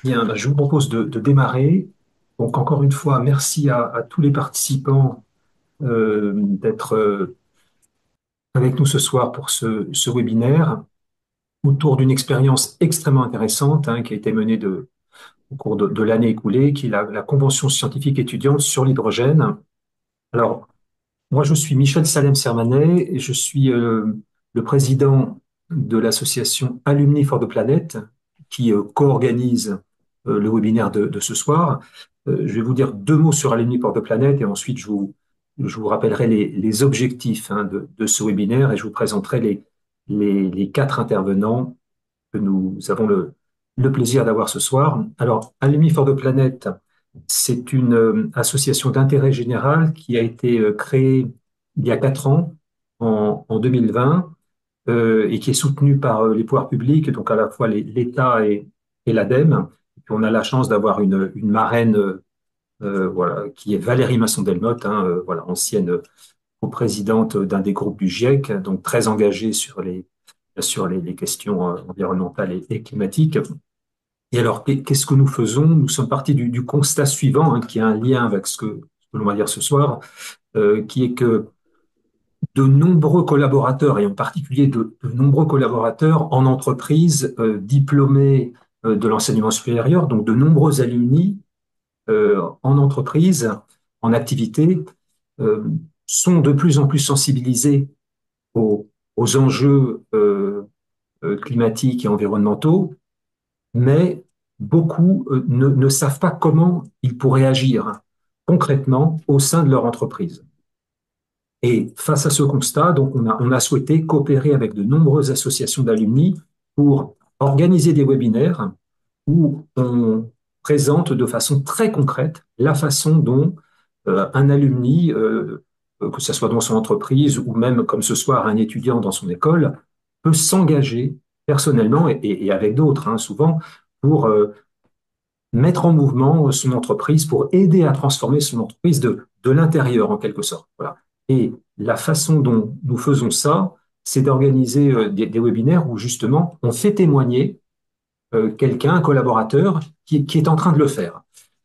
Bien, ben, je vous propose de démarrer. Donc, encore une fois, merci à tous les participants d'être avec nous ce soir pour ce webinaire autour d'une expérience extrêmement intéressante qui a été menée au cours de l'année écoulée, qui est la Convention scientifique étudiante sur l'hydrogène. Alors, moi, je suis Michel Salem-Sermanet et je suis le président de l'association Alumni for the Planet qui co-organise le webinaire de ce soir. Je vais vous dire deux mots sur Alumni for the Planet et ensuite je vous rappellerai les objectifs de ce webinaire et je vous présenterai les quatre intervenants que nous avons le plaisir d'avoir ce soir. Alors, Alumni for the Planet, c'est une association d'intérêt général qui a été créée il y a 4 ans, en 2020, et qui est soutenue par les pouvoirs publics, donc à la fois l'État et l'ADEME. Et puis on a la chance d'avoir une marraine voilà, qui est Valérie Masson-Delmotte, voilà, ancienne coprésidente d'un des groupes du GIEC, donc très engagée sur les questions environnementales et climatiques. Et alors, qu'est-ce que nous faisons? Nous sommes partis du constat suivant, qui a un lien avec ce que l'on va dire ce soir, qui est que de nombreux collaborateurs, et en particulier de nombreux collaborateurs en entreprise, diplômés de l'enseignement supérieur, donc de nombreux alumni en entreprise, en activité, euh, sont de plus en plus sensibilisés aux enjeux climatiques et environnementaux, mais beaucoup ne savent pas comment ils pourraient agir concrètement au sein de leur entreprise. Et face à ce constat, donc on a souhaité coopérer avec de nombreuses associations d'alumni pour organiser des webinaires où on présente de façon très concrète la façon dont un alumni, que ce soit dans son entreprise ou même comme ce soir un étudiant dans son école, peut s'engager personnellement et avec d'autres, souvent, pour mettre en mouvement son entreprise, pour aider à transformer son entreprise de l'intérieur en quelque sorte. Voilà. Et la façon dont nous faisons ça, c'est d'organiser des webinaires où justement on fait témoigner quelqu'un, un collaborateur, qui est en train de le faire.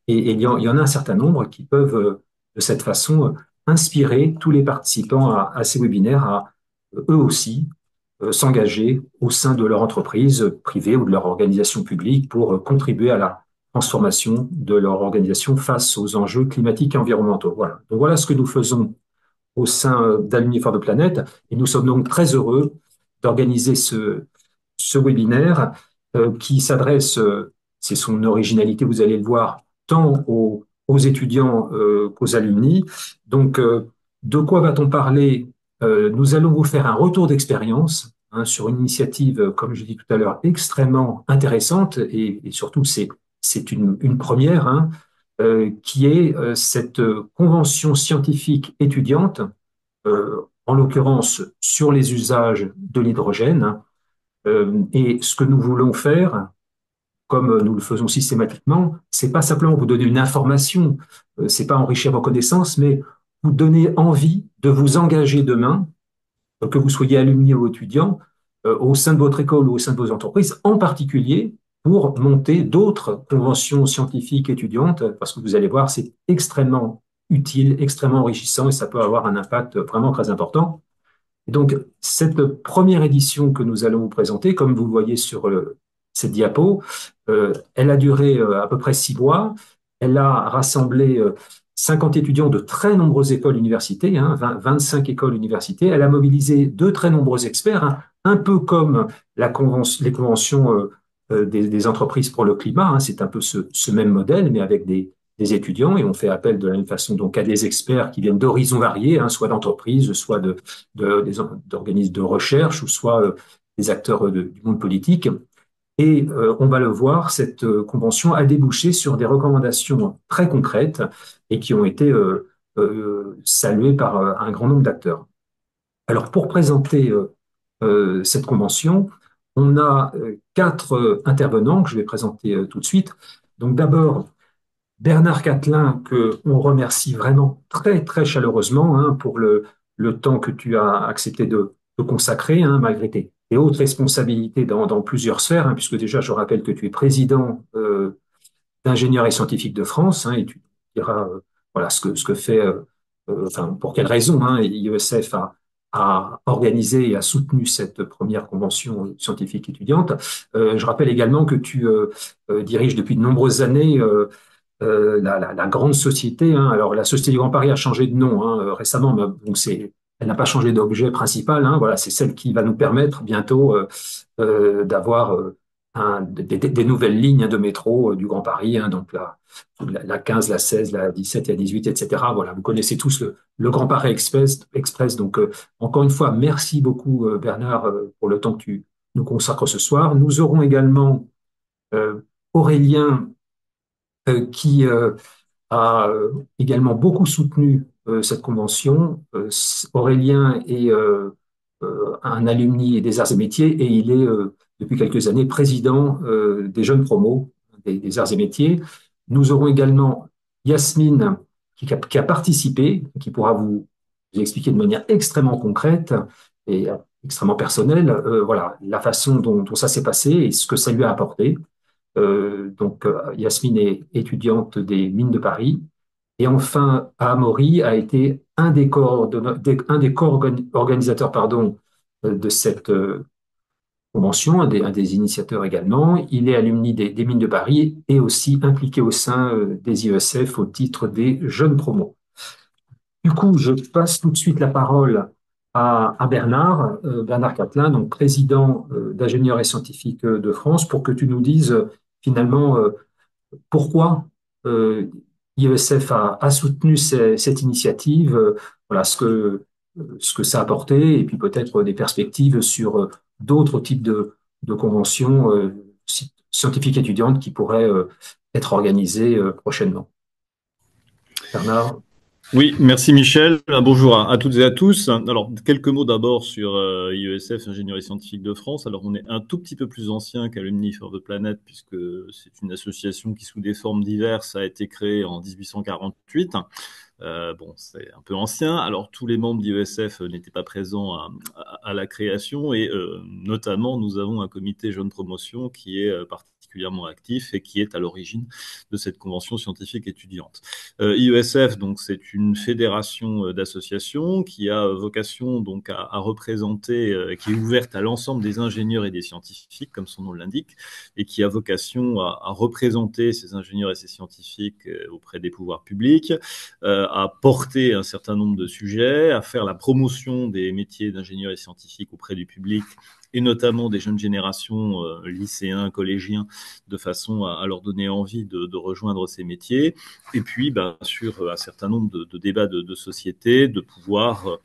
Et il y en a un certain nombre qui peuvent, de cette façon, inspirer tous les participants à ces webinaires à eux aussi s'engager au sein de leur entreprise privée ou de leur organisation publique pour contribuer à la transformation de leur organisation face aux enjeux climatiques et environnementaux. Voilà. Donc voilà ce que nous faisons au sein d'Alumni for the Planet et nous sommes donc très heureux d'organiser ce webinaire qui s'adresse, c'est son originalité, vous allez le voir, tant aux étudiants qu'aux alumni. Donc, de quoi va-t-on parler? Nous allons vous faire un retour d'expérience sur une initiative, comme je dis tout à l'heure, extrêmement intéressante et surtout, c'est une première, qui est cette convention scientifique étudiante, en l'occurrence sur les usages de l'hydrogène. Et ce que nous voulons faire, comme nous le faisons systématiquement, c'est pas simplement vous donner une information, c'est pas enrichir vos connaissances, mais vous donner envie de vous engager demain, que vous soyez alumni ou étudiant, au sein de votre école ou au sein de vos entreprises, en particulier pour monter d'autres conventions scientifiques étudiantes, parce que vous allez voir, c'est extrêmement utile, extrêmement enrichissant et ça peut avoir un impact vraiment très important. Et donc, cette première édition que nous allons vous présenter, comme vous le voyez sur cette diapo, elle a duré à peu près 6 mois. Elle a rassemblé 50 étudiants de très nombreuses écoles universités, 25 écoles universités. Elle a mobilisé de très nombreux experts, un peu comme les conventions des entreprises pour le climat. C'est un peu ce même modèle, mais avec des étudiants. Et on fait appel de la même façon donc à des experts qui viennent d'horizons variés, soit d'entreprises, soit d'organismes de recherche, ou soit des acteurs du monde politique. Et on va le voir, cette convention a débouché sur des recommandations très concrètes et qui ont été saluées par un grand nombre d'acteurs. Alors, pour présenter cette convention, on a quatre intervenants que je vais présenter tout de suite. Donc, d'abord, Bernard Catlin, que on remercie vraiment très, très chaleureusement pour le temps que tu as accepté de consacrer, malgré tes hautes responsabilités dans plusieurs sphères, puisque déjà, je rappelle que tu es président d'ingénieurs et scientifiques de France, hein, et tu diras voilà ce que fait, enfin pour quelles raisons hein, IESF a organisé et a soutenu cette première convention scientifique étudiante. Je rappelle également que tu diriges depuis de nombreuses années la grande société. Hein. Alors, la Société du Grand Paris a changé de nom hein, récemment, mais donc elle n'a pas changé d'objet principal. Hein. Voilà, c'est celle qui va nous permettre bientôt d'avoir des nouvelles lignes de métro du Grand Paris, hein, donc la 15, la 16, la 17 et la 18, etc. Voilà, vous connaissez tous le Grand Paris Express. Donc, encore une fois, merci beaucoup, Bernard, pour le temps que tu nous consacres ce soir. Nous aurons également euh, Aurélien qui a également beaucoup soutenu cette convention. Aurélien est un alumni des arts et métiers et il est depuis quelques années président des jeunes promos des arts et métiers. Nous aurons également Yasmine qui a participé, qui pourra vous expliquer de manière extrêmement concrète et extrêmement personnelle, voilà, la façon dont ça s'est passé et ce que ça lui a apporté. Yasmine est étudiante des mines de Paris. Et enfin, Amaury a été un des co-organisateurs pardon, de cette convention, un des initiateurs également. Il est alumni des mines de Paris et aussi impliqué au sein des IESF au titre des jeunes promos. Du coup, je passe tout de suite la parole à Bernard, Bernard Catlin, donc président d'Ingénieurs et Scientifiques de France, pour que tu nous dises finalement pourquoi IESF a soutenu cette initiative, voilà ce que ça a apporté, et puis peut-être des perspectives sur d'autres types de conventions scientifiques étudiantes qui pourraient être organisées prochainement. Bernard? Oui, merci Michel. Bonjour à toutes et à tous. Alors, quelques mots d'abord sur IESF, Ingénierie Scientifique de France. Alors, on est un tout petit peu plus ancien qu'Alumni for the Planet, puisque c'est une association qui, sous des formes diverses, a été créée en 1848. Bon, c'est un peu ancien. Alors, tous les membres d'IESF n'étaient pas présents à la création et notamment, nous avons un comité jeune promotion qui est particulièrement actif et qui est à l'origine de cette convention scientifique étudiante. IESF, donc, c'est une fédération d'associations qui a vocation donc à représenter, qui est ouverte à l'ensemble des ingénieurs et des scientifiques, comme son nom l'indique, et qui a vocation à représenter ces ingénieurs et ces scientifiques auprès des pouvoirs publics, à porter un certain nombre de sujets, à faire la promotion des métiers d'ingénieurs et scientifiques auprès du public et notamment des jeunes générations lycéens, collégiens, de façon à leur donner envie de rejoindre ces métiers. Et puis, sur un certain nombre de débats de société, de pouvoir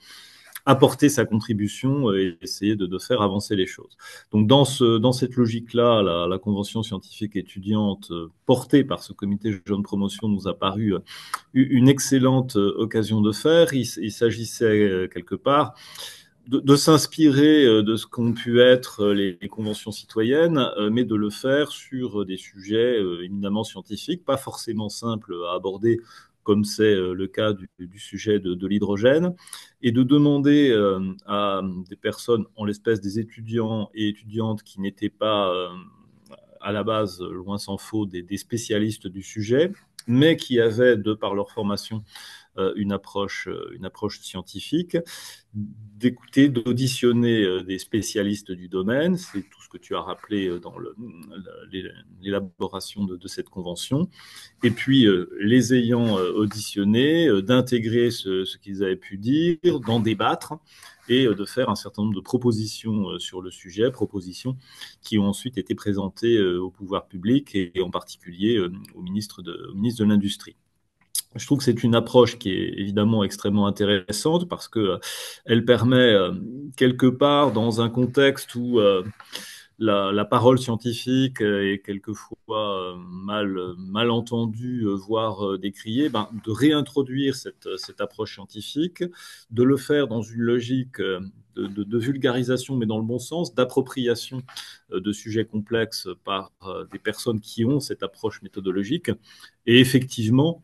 apporter sa contribution et essayer de faire avancer les choses. Donc dans cette logique-là, la convention scientifique étudiante portée par ce comité jeune promotion nous a paru une excellente occasion de faire. Il s'agissait quelque part de s'inspirer de ce qu'ont pu être les conventions citoyennes, mais de le faire sur des sujets éminemment scientifiques, pas forcément simples à aborder comme c'est le cas du sujet de l'hydrogène, et de demander à des personnes, en l'espèce des étudiants et étudiantes qui n'étaient pas à la base, loin s'en faut, des spécialistes du sujet, mais qui avaient, de par leur formation, une approche scientifique, d'écouter, d'auditionner des spécialistes du domaine. C'est tout ce que tu as rappelé dans l'élaboration de cette convention. Et puis, les ayant auditionnés, d'intégrer ce qu'ils avaient pu dire, d'en débattre et de faire un certain nombre de propositions sur le sujet, propositions qui ont ensuite été présentées au pouvoir public et en particulier au ministre de l'Industrie. Je trouve que c'est une approche qui est évidemment extrêmement intéressante parce que elle permet quelque part dans un contexte où la parole scientifique est quelquefois mal entendue, voire décriée, de réintroduire cette approche scientifique, de le faire dans une logique de vulgarisation, mais dans le bon sens, d'appropriation de sujets complexes par des personnes qui ont cette approche méthodologique. Et effectivement,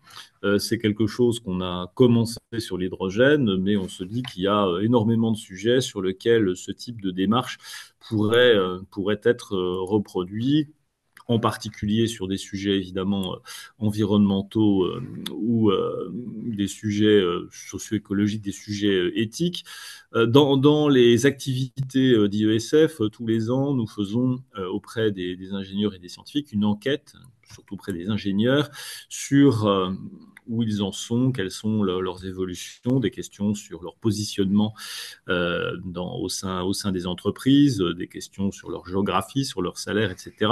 c'est quelque chose qu'on a commencé sur l'hydrogène, mais on se dit qu'il y a énormément de sujets sur lesquels ce type de démarche pourrait être reproduit en particulier sur des sujets évidemment environnementaux ou des sujets socio-écologiques, des sujets éthiques. Dans les activités d'IESF, tous les ans, nous faisons auprès des ingénieurs et des scientifiques une enquête, surtout auprès des ingénieurs, sur où ils en sont, quelles sont leurs évolutions, des questions sur leur positionnement au sein des entreprises, des questions sur leur géographie, sur leur salaire, etc.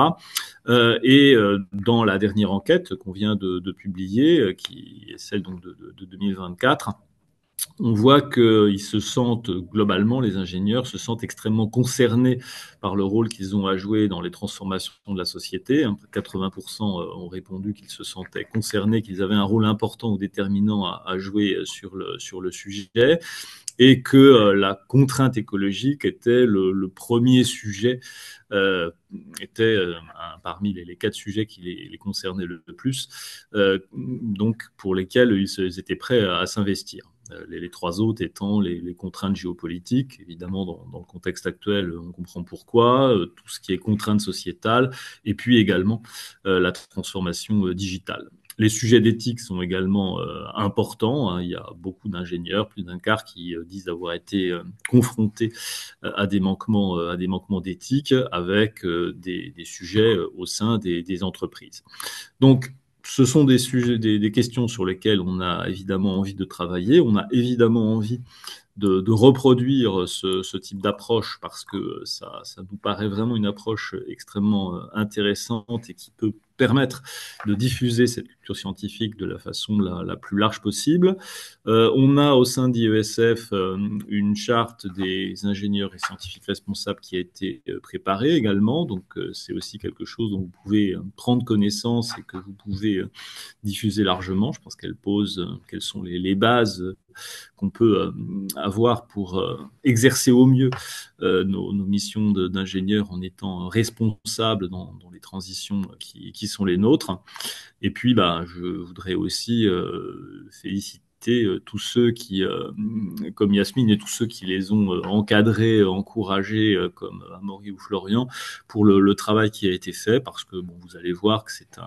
Dans la dernière enquête qu'on vient de publier, qui est celle donc de 2024, on voit qu'ils se sentent, globalement, les ingénieurs se sentent extrêmement concernés par le rôle qu'ils ont à jouer dans les transformations de la société. 80% ont répondu qu'ils se sentaient concernés, qu'ils avaient un rôle important ou déterminant à jouer sur le sujet, et que la contrainte écologique était le premier sujet, était parmi les quatre sujets qui les concernaient le plus, donc pour lesquels ils étaient prêts à s'investir. Les trois autres étant les contraintes géopolitiques, évidemment dans le contexte actuel, on comprend pourquoi, tout ce qui est contraintes sociétales, et puis également la transformation digitale. Les sujets d'éthique sont également importants, hein. Il y a beaucoup d'ingénieurs, plus d'un quart, qui disent avoir été confrontés à des manquements d'éthique avec des sujets au sein des entreprises. Donc, ce sont des sujets, des questions sur lesquelles on a évidemment envie de travailler. On a évidemment envie de reproduire ce type d'approche parce que ça nous paraît vraiment une approche extrêmement intéressante et qui peut permettre de diffuser cette culture scientifique de la façon la plus large possible. On a au sein d'IESF une charte des ingénieurs et scientifiques responsables qui a été préparée également, donc c'est aussi quelque chose dont vous pouvez prendre connaissance et que vous pouvez diffuser largement. Je pense qu'elle pose quelles sont les bases qu'on peut avoir pour exercer au mieux nos missions d'ingénieurs en étant responsables dans les transitions qui sont les nôtres. Et puis, je voudrais aussi féliciter tous ceux qui, comme Yasmine, et tous ceux qui les ont encadrés, encouragés, comme Amaury ou Florian, pour le travail qui a été fait, parce que bon, vous allez voir que c'est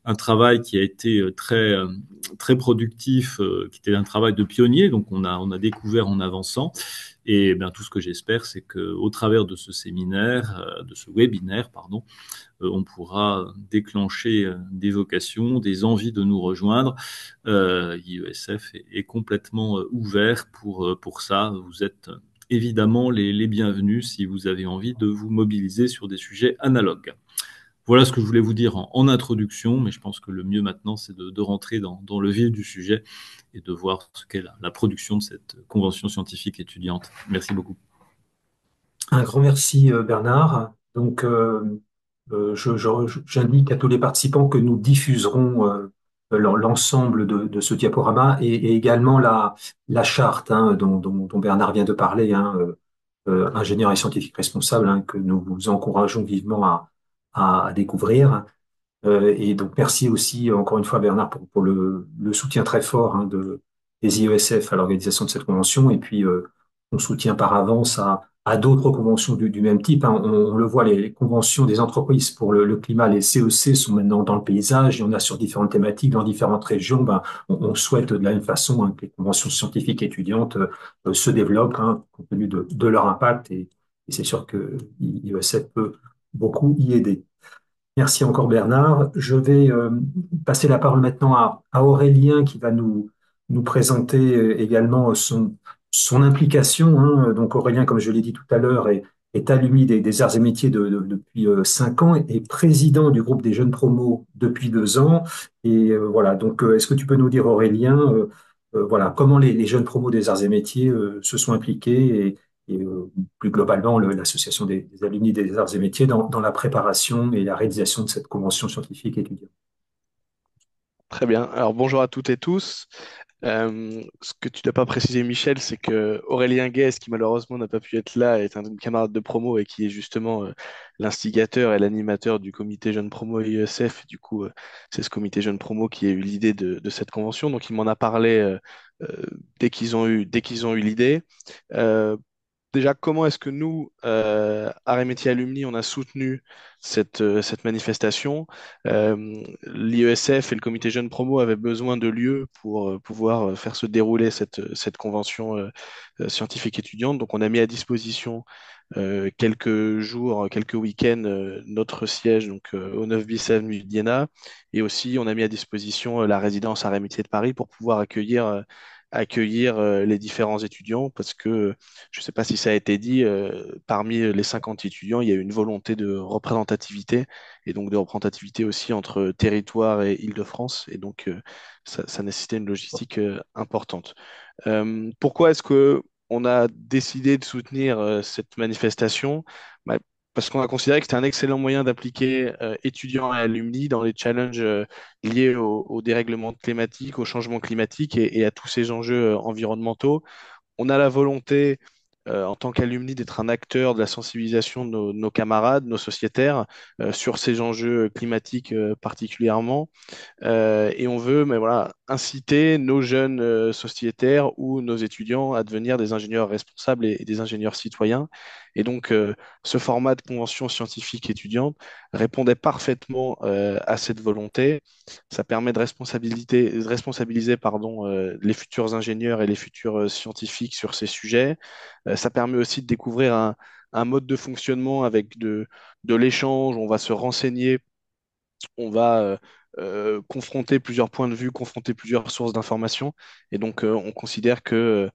un travail qui a été très productif, qui était un travail de pionnier, donc on a découvert en avançant. Et bien, tout ce que j'espère, c'est qu'au travers de ce séminaire, de ce webinaire, pardon, on pourra déclencher des vocations, des envies de nous rejoindre. IESF est complètement ouvert pour ça. Vous êtes évidemment les bienvenus si vous avez envie de vous mobiliser sur des sujets analogues. Voilà ce que je voulais vous dire en introduction, mais je pense que le mieux maintenant, c'est de rentrer dans le vif du sujet et de voir ce qu'est la production de cette convention scientifique étudiante. Merci beaucoup. Un grand merci, Bernard. Donc, j'indique à tous les participants que nous diffuserons l'ensemble de ce diaporama et également la charte, hein, dont Bernard vient de parler, hein, ingénieur et scientifique responsable, hein, que nous vous encourageons vivement à découvrir. Et donc, merci aussi, encore une fois, Bernard, pour le soutien très fort, hein, des IESF à l'organisation de cette convention. Et puis, on soutient par avance à d'autres conventions du même type, hein. On le voit, les conventions des entreprises pour le climat, les CEC, sont maintenant dans le paysage. Il y en a sur différentes thématiques, dans différentes régions. On souhaite de la même façon, hein, que les conventions scientifiques étudiantes se développent, hein, compte tenu de leur impact. Et c'est sûr que IESF peut beaucoup y aider. Merci encore Bernard. Je vais passer la parole maintenant à Aurélien qui va nous présenter également son implication, hein. Donc Aurélien, comme je l'ai dit tout à l'heure, est alumni des arts et métiers depuis 5 ans et président du groupe des jeunes promos depuis 2 ans. Et voilà, donc est-ce que tu peux nous dire Aurélien, voilà, comment les jeunes promos des arts et métiers se sont impliqués et plus globalement l'association des alumni des arts et métiers dans la préparation et la réalisation de cette convention scientifique étudiante. Très bien. Alors bonjour à toutes et tous. Ce que tu n'as pas précisé, Michel, c'est que Aurélien Guès, qui malheureusement n'a pas pu être là, est un camarade de promo et qui est justement l'instigateur et l'animateur du comité Jeunes Promo IESF. Du coup, c'est ce comité Jeunes Promo qui a eu l'idée de cette convention. Donc, il m'en a parlé euh, dès qu'ils ont eu l'idée. Euh, déjà, comment est-ce que nous, Arts et Métiers Alumni, on a soutenu cette manifestation? L'IESF et le comité Jeunes Promo avaient besoin de lieux pour pouvoir faire se dérouler cette convention scientifique étudiante. Donc, on a mis à disposition quelques jours, quelques week-ends, notre siège donc, au 9 bis avenue d'Iéna. Et aussi, on a mis à disposition la résidence Arts et Métiers de Paris pour pouvoir accueillir les différents étudiants parce que je ne sais pas si ça a été dit, parmi les 50 étudiants, il y a eu une volonté de représentativité et donc de représentativité aussi entre territoire et Île-de-France. Et donc, ça nécessitait une logistique importante. Pourquoi est-ce que on a décidé de soutenir cette manifestation? Bah, parce qu'on a considéré que c'était un excellent moyen d'appliquer étudiants et alumni dans les challenges liés au dérèglement climatique, au changement climatique et à tous ces enjeux environnementaux. On a la volonté, en tant qu'alumni, d'être un acteur de la sensibilisation de nos camarades, nos sociétaires, sur ces enjeux climatiques particulièrement. Et on veut, mais voilà, inciter nos jeunes sociétaires ou nos étudiants à devenir des ingénieurs responsables et des ingénieurs citoyens. Et donc, ce format de convention scientifique étudiante répondait parfaitement à cette volonté. Ça permet de responsabiliser pardon, les futurs ingénieurs et les futurs scientifiques sur ces sujets. Ça permet aussi de découvrir un mode de fonctionnement avec de l'échange. On va se renseigner, on va confronter plusieurs points de vue, confronter plusieurs sources d'informations. Et donc, on considère que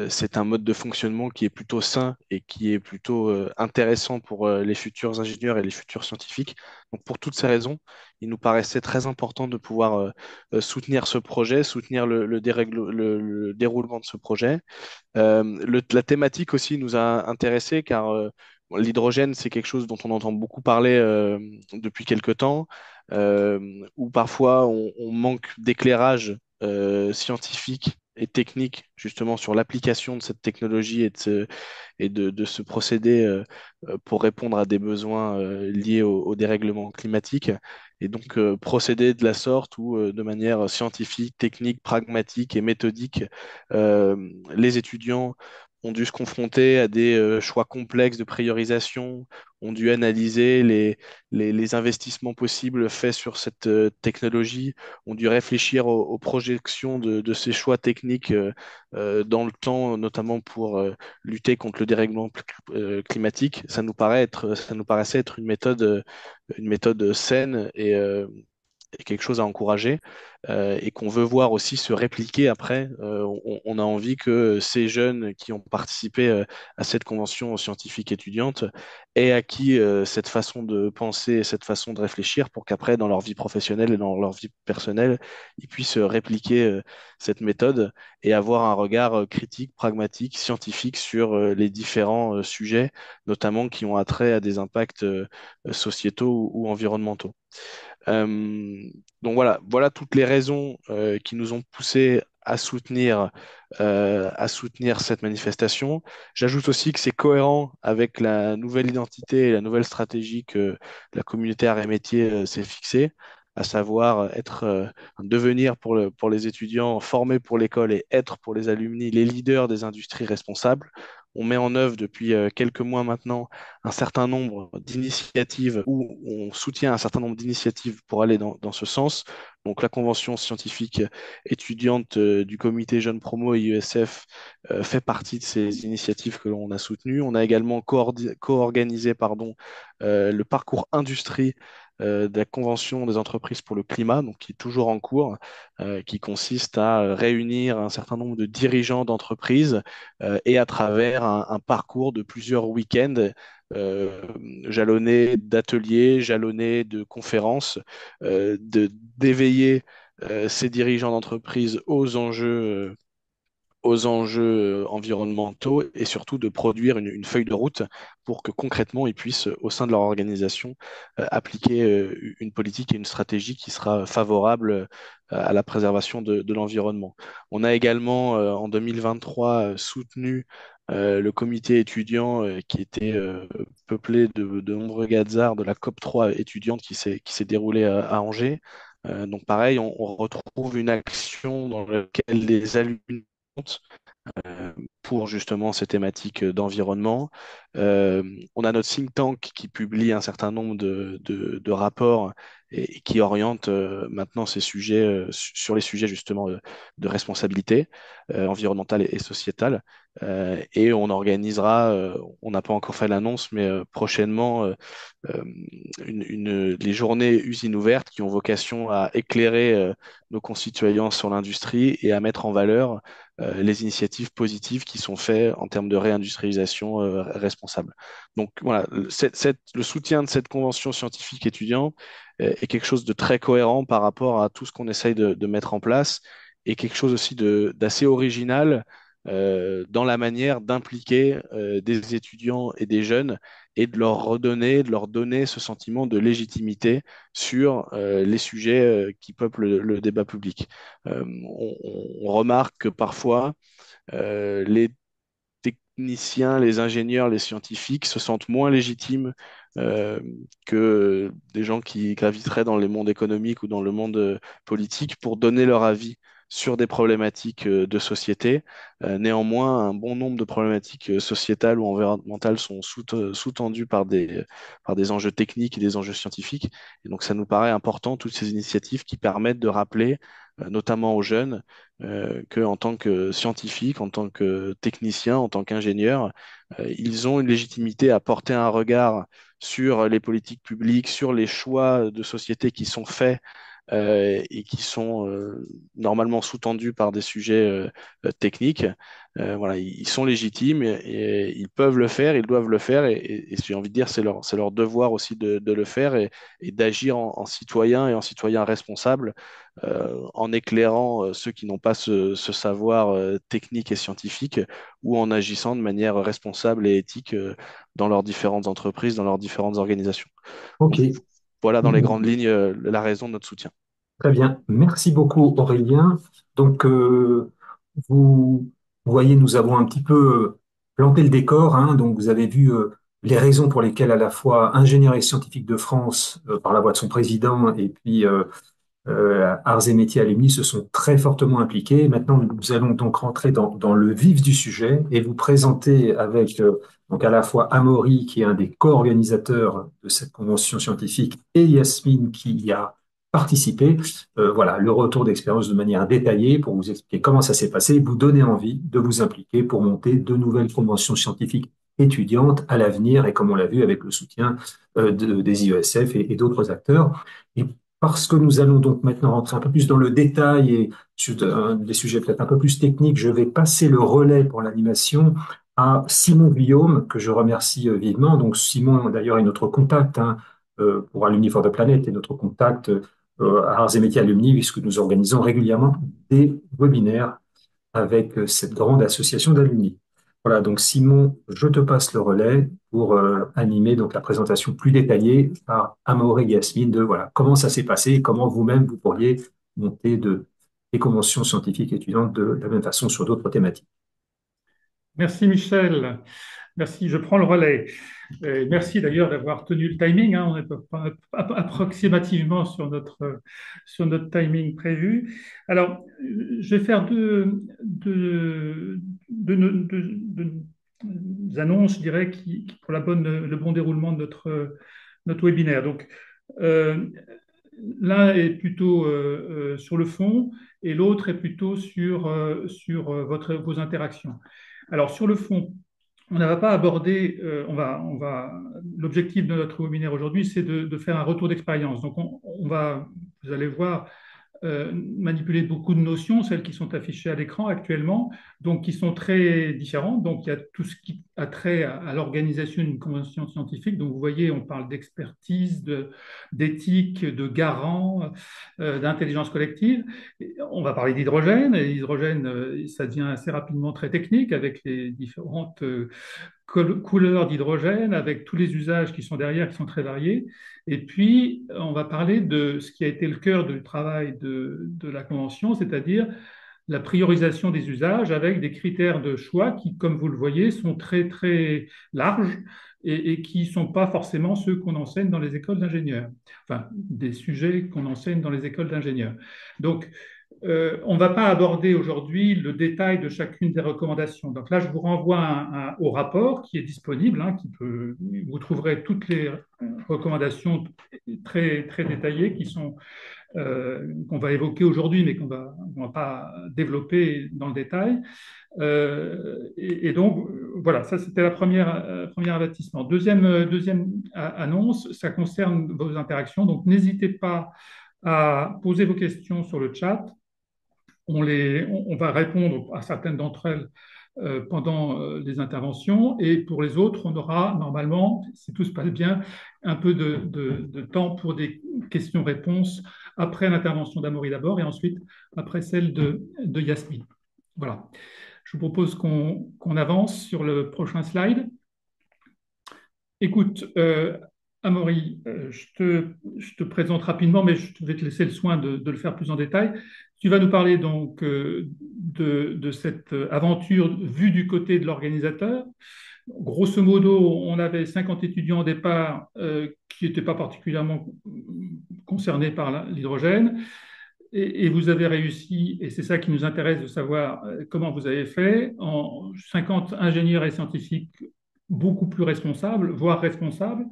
c'est un mode de fonctionnement qui est plutôt sain et qui est plutôt intéressant pour les futurs ingénieurs et les futurs scientifiques. Donc, pour toutes ces raisons, il nous paraissait très important de pouvoir soutenir ce projet, soutenir le déroulement de ce projet. La thématique aussi nous a intéressés car bon, l'hydrogène, c'est quelque chose dont on entend beaucoup parler depuis quelque temps, où parfois on manque d'éclairage scientifique et technique justement sur l'application de cette technologie et de ce procédé pour répondre à des besoins liés au dérèglement climatique. Et donc procéder de la sorte ou de manière scientifique, technique, pragmatique et méthodique, les étudiants ont dû se confronter à des choix complexes de priorisation, ont dû analyser les investissements possibles faits sur cette technologie, ont dû réfléchir aux projections de ces choix techniques dans le temps, notamment pour lutter contre le dérèglement climatique. Ça nous paraissait être une méthode saine et quelque chose à encourager et qu'on veut voir aussi se répliquer après. On a envie que ces jeunes qui ont participé à cette convention scientifique étudiante aient acquis cette façon de penser et cette façon de réfléchir pour qu'après, dans leur vie professionnelle et dans leur vie personnelle, ils puissent répliquer cette méthode et avoir un regard critique, pragmatique, scientifique sur les différents sujets, notamment qui ont attrait à des impacts sociétaux ou environnementaux. Euh, donc voilà toutes les raisons qui nous ont poussés à soutenir cette manifestation. J'ajoute aussi que c'est cohérent avec la nouvelle identité et la nouvelle stratégie que la communauté arts et métiers s'est fixée, à savoir devenir pour les étudiants, former pour l'école et être pour les alumni les leaders des industries responsables. On met en œuvre depuis quelques mois maintenant un certain nombre d'initiatives ou on soutient un certain nombre d'initiatives pour aller dans ce sens. Donc la convention scientifique étudiante du comité Jeunes Promo et IESF fait partie de ces initiatives que l'on a soutenues. On a également co-organisé le parcours industrie de la Convention des entreprises pour le climat, donc qui est toujours en cours, qui consiste à réunir un certain nombre de dirigeants d'entreprises et à travers un parcours de plusieurs week-ends euh, jalonnés d'ateliers, jalonnés de conférences, d'éveiller ces dirigeants d'entreprise aux enjeux environnementaux et surtout de produire une feuille de route pour que concrètement ils puissent, au sein de leur organisation, appliquer une politique et une stratégie qui sera favorable à la préservation de l'environnement. On a également, en 2023, soutenu le comité étudiant qui était peuplé de nombreux gazards de la COP3 étudiante qui s'est déroulée à Angers. Donc pareil, on retrouve une action dans laquelle les alumni pour justement ces thématiques d'environnement. Euh, on a notre think tank qui publie un certain nombre de rapports et qui oriente maintenant ces sujets sur les sujets justement de responsabilité environnementale et sociétale. Et on organisera, on n'a pas encore fait l'annonce, mais prochainement, euh, les journées usines ouvertes qui ont vocation à éclairer nos concitoyens sur l'industrie et à mettre en valeur les initiatives positives qui sont faites en termes de réindustrialisation responsable. Donc voilà, le soutien de cette convention scientifique étudiant est quelque chose de très cohérent par rapport à tout ce qu'on essaye de mettre en place et quelque chose aussi d'assez original dans la manière d'impliquer des étudiants et des jeunes et de leur redonner, de leur donner ce sentiment de légitimité sur les sujets qui peuplent le débat public. On remarque que parfois, les techniciens, les ingénieurs, les scientifiques se sentent moins légitimes euh, que des gens qui graviteraient dans le monde économique ou dans le monde politique pour donner leur avis sur des problématiques de société. Néanmoins, un bon nombre de problématiques sociétales ou environnementales sont sous-tendues par des enjeux techniques et des enjeux scientifiques. Et donc, ça nous paraît important, toutes ces initiatives qui permettent de rappeler, notamment aux jeunes, qu'en tant que scientifiques, en tant que techniciens, en tant qu'ingénieurs, ils ont une légitimité à porter un regard sur les politiques publiques, sur les choix de société qui sont faits et qui sont normalement sous-tendus par des sujets techniques. Voilà, ils sont légitimes et ils peuvent le faire, ils doivent le faire et j'ai envie de dire c'est leur devoir aussi de le faire et d'agir en citoyen et en citoyen responsable en éclairant ceux qui n'ont pas ce savoir technique et scientifique ou en agissant de manière responsable et éthique dans leurs différentes entreprises, dans leurs différentes organisations. Ok. Donc, voilà dans les grandes lignes la raison de notre soutien. Très bien. Merci beaucoup, Aurélien. Donc, vous voyez, nous avons un petit peu planté le décor, hein. Donc, vous avez vu les raisons pour lesquelles à la fois Ingénierie scientifique de France, par la voix de son président, et puis Arts et métiers alumni se sont très fortement impliqués. Maintenant, nous allons donc rentrer dans le vif du sujet et vous présenter avec donc à la fois Amaury, qui est un des co-organisateurs de cette convention scientifique, et Yasmine, qui y a participé. Voilà, le retour d'expérience de manière détaillée pour vous expliquer comment ça s'est passé et vous donner envie de vous impliquer pour monter de nouvelles conventions scientifiques étudiantes à l'avenir et comme on l'a vu avec le soutien des IESF et d'autres acteurs. Et parce que nous allons donc maintenant rentrer un peu plus dans le détail et sur des sujets peut-être un peu plus techniques, je vais passer le relais pour l'animation à Simon Guillaume, que je remercie vivement. Donc Simon, d'ailleurs, est notre contact, hein, pour Alumni for the Planet et notre contact à Arts et Métiers Alumni, puisque nous organisons régulièrement des webinaires avec cette grande association d'alumni. Voilà, donc Simon, je te passe le relais pour animer donc la présentation plus détaillée par Amaury et Yasmine de voilà comment ça s'est passé et comment vous-même vous pourriez monter des conventions scientifiques étudiantes de la même façon sur d'autres thématiques. Merci Michel, merci, je prends le relais. Et merci d'ailleurs d'avoir tenu le timing, hein. On est approximativement sur notre timing prévu. Alors, je vais faire deux annonces, je dirais, pour le bon déroulement de notre webinaire. Donc, euh, l'un est plutôt sur le fond et l'autre est plutôt sur vos interactions. Alors, sur le fond, on ne va pas aborder, l'objectif de notre webinaire aujourd'hui, c'est de faire un retour d'expérience. Donc, vous allez voir, manipuler beaucoup de notions, celles qui sont affichées à l'écran actuellement, donc qui sont très différentes. Donc, il y a tout ce qui a trait à l'organisation d'une convention scientifique. Donc, vous voyez, on parle d'expertise, d'éthique, de garant, d'intelligence collective. On va parler d'hydrogène, et l'hydrogène, ça devient assez rapidement très technique avec les différentes couleurs d'hydrogène, avec tous les usages qui sont derrière, qui sont très variés. Et puis, on va parler de ce qui a été le cœur du travail de la Convention, c'est-à-dire la priorisation des usages avec des critères de choix qui, comme vous le voyez, sont très, très larges et qui ne sont pas forcément ceux qu'on enseigne dans les écoles d'ingénieurs, enfin, des sujets qu'on enseigne dans les écoles d'ingénieurs. Donc, On ne va pas aborder aujourd'hui le détail de chacune des recommandations. Donc là, je vous renvoie au rapport qui est disponible, hein, vous trouverez toutes les recommandations très, très détaillées qu'on va évoquer aujourd'hui, mais qu'on va pas développer dans le détail. Et donc, voilà, ça c'était la premier avertissement. Deuxième annonce, ça concerne vos interactions. Donc, n'hésitez pas à poser vos questions sur le chat. On va répondre à certaines d'entre elles pendant les interventions. Et pour les autres, on aura normalement, si tout se passe bien, un peu de temps pour des questions-réponses après l'intervention d'Amaury d'abord et ensuite après celle de Yasmine. Voilà. Je vous propose qu'on avance sur le prochain slide. Écoute, Amaury, je te présente rapidement, mais je vais te laisser le soin de le faire plus en détail. Tu vas nous parler donc de cette aventure vue du côté de l'organisateur. Grosso modo, on avait 50 étudiants au départ qui n'étaient pas particulièrement concernés par l'hydrogène. Et vous avez réussi, et c'est ça qui nous intéresse de savoir comment vous avez fait, en 50 ingénieurs et scientifiques beaucoup plus responsables, voire responsables.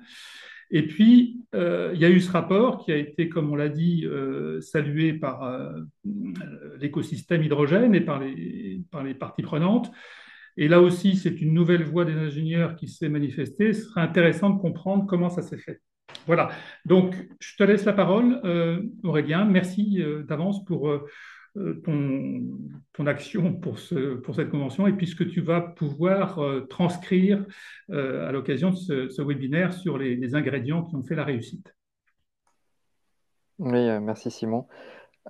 Et puis, il y a eu ce rapport qui a été, comme on l'a dit, salué par l'écosystème hydrogène et par les parties prenantes. Et là aussi, c'est une nouvelle voix des ingénieurs qui s'est manifestée. Ce serait intéressant de comprendre comment ça s'est fait. Voilà. Donc, je te laisse la parole, Aurélien. Merci d'avance pour ton action pour cette convention et puis ce que tu vas pouvoir transcrire à l'occasion de ce webinaire sur les ingrédients qui ont fait la réussite. Oui, merci Simon.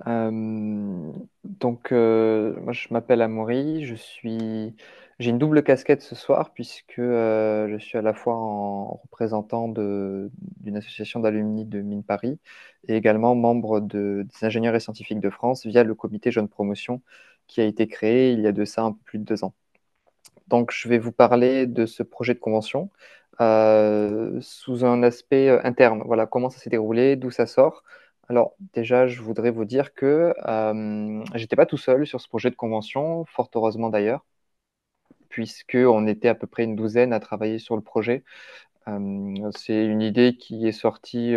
Moi je m'appelle Amaury, j'ai une double casquette ce soir puisque je suis à la fois en représentant d'une association d'alumni de Mines Paris et également membre des ingénieurs et scientifiques de France via le comité Jeune Promotion qui a été créé il y a de ça un peu plus de 2 ans. Donc je vais vous parler de ce projet de convention sous un aspect interne. Voilà comment ça s'est déroulé, d'où ça sort. Alors déjà, je voudrais vous dire que j'étais pas tout seul sur ce projet de convention, fort heureusement d'ailleurs, puisqu'on était à peu près une douzaine à travailler sur le projet. C'est une idée qui est sortie,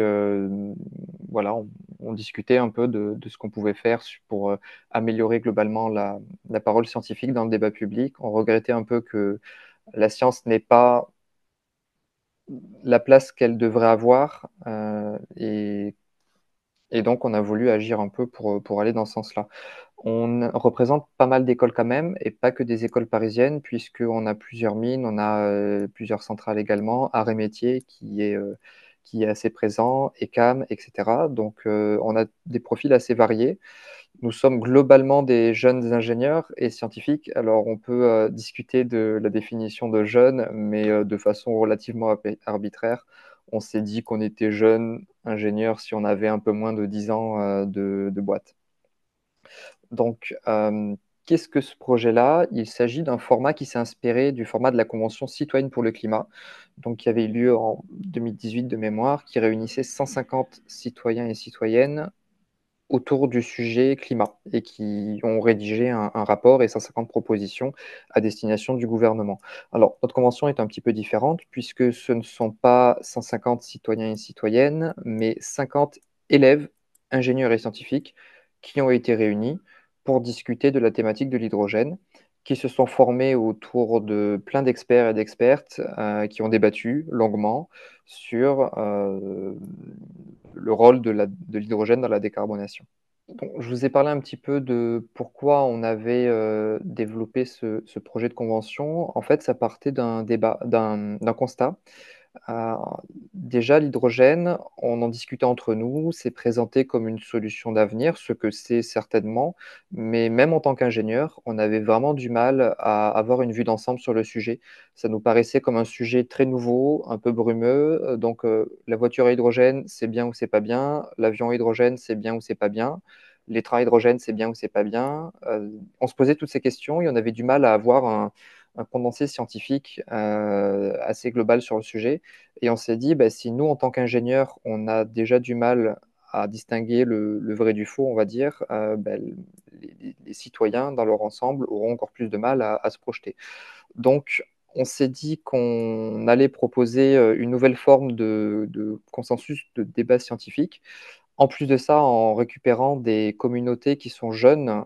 voilà, on discutait un peu de ce qu'on pouvait faire pour améliorer globalement la parole scientifique dans le débat public. On regrettait un peu que la science n'ait pas la place qu'elle devrait avoir et donc on a voulu agir un peu pour aller dans ce sens-là. On représente pas mal d'écoles quand même, et pas que des écoles parisiennes, puisqu'on a plusieurs mines, on a plusieurs centrales également, Arts et Métiers qui est assez présent, ECAM, etc. Donc on a des profils assez variés. Nous sommes globalement des jeunes ingénieurs et scientifiques. Alors on peut discuter de la définition de jeune, mais de façon relativement arbitraire. On s'est dit qu'on était jeunes ingénieurs si on avait un peu moins de 10 ans de boîte. Donc, qu'est-ce que ce projet-là? Il s'agit d'un format qui s'est inspiré du format de la Convention citoyenne pour le climat, donc qui avait eu lieu en 2018 de mémoire, qui réunissait 150 citoyens et citoyennes autour du sujet climat et qui ont rédigé un rapport et 150 propositions à destination du gouvernement. Alors, notre convention est un petit peu différente puisque ce ne sont pas 150 citoyens et citoyennes, mais 50 élèves, ingénieurs et scientifiques qui ont été réunis pour discuter de la thématique de l'hydrogène, qui se sont formés autour de plein d'experts et d'expertes qui ont débattu longuement sur le rôle de l'hydrogène dans la décarbonation. Donc, je vous ai parlé un petit peu de pourquoi on avait développé ce projet de convention. En fait, ça partait d'un débat, d'un constat. Euh, Déjà, l'hydrogène, on en discutait entre nous, c'est présenté comme une solution d'avenir, ce que c'est certainement, mais même en tant qu'ingénieur, on avait vraiment du mal à avoir une vue d'ensemble sur le sujet. Ça nous paraissait comme un sujet très nouveau, un peu brumeux. Donc, la voiture à hydrogène, c'est bien ou c'est pas bien. L'avion à hydrogène, c'est bien ou c'est pas bien. Les trains à hydrogène, c'est bien ou c'est pas bien. On se posait toutes ces questions et on avait du mal à avoir un condensé scientifique assez global sur le sujet. Et on s'est dit, bah, si nous, en tant qu'ingénieurs, on a déjà du mal à distinguer le vrai du faux, on va dire, bah, les citoyens dans leur ensemble auront encore plus de mal à se projeter. Donc, on s'est dit qu'on allait proposer une nouvelle forme de consensus, de débat scientifique. En plus de ça, en récupérant des communautés qui sont jeunes,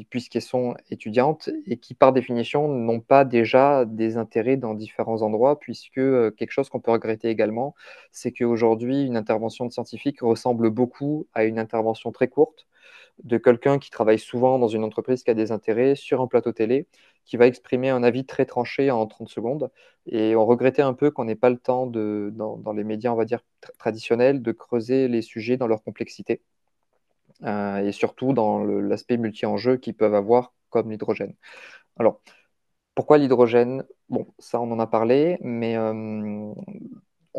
puisqu'elles sont étudiantes et qui, par définition, n'ont pas déjà des intérêts dans différents endroits, puisque quelque chose qu'on peut regretter également, c'est qu'aujourd'hui, une intervention de scientifique ressemble beaucoup à une intervention très courte de quelqu'un qui travaille souvent dans une entreprise qui a des intérêts sur un plateau télé, qui va exprimer un avis très tranché en 30 secondes. Et on regrettait un peu qu'on n'ait pas le temps, dans les médias, on va dire, traditionnels, de creuser les sujets dans leur complexité, et surtout dans l'aspect multi-enjeux qu'ils peuvent avoir, comme l'hydrogène. Alors, pourquoi l'hydrogène? Bon, ça, on en a parlé, mais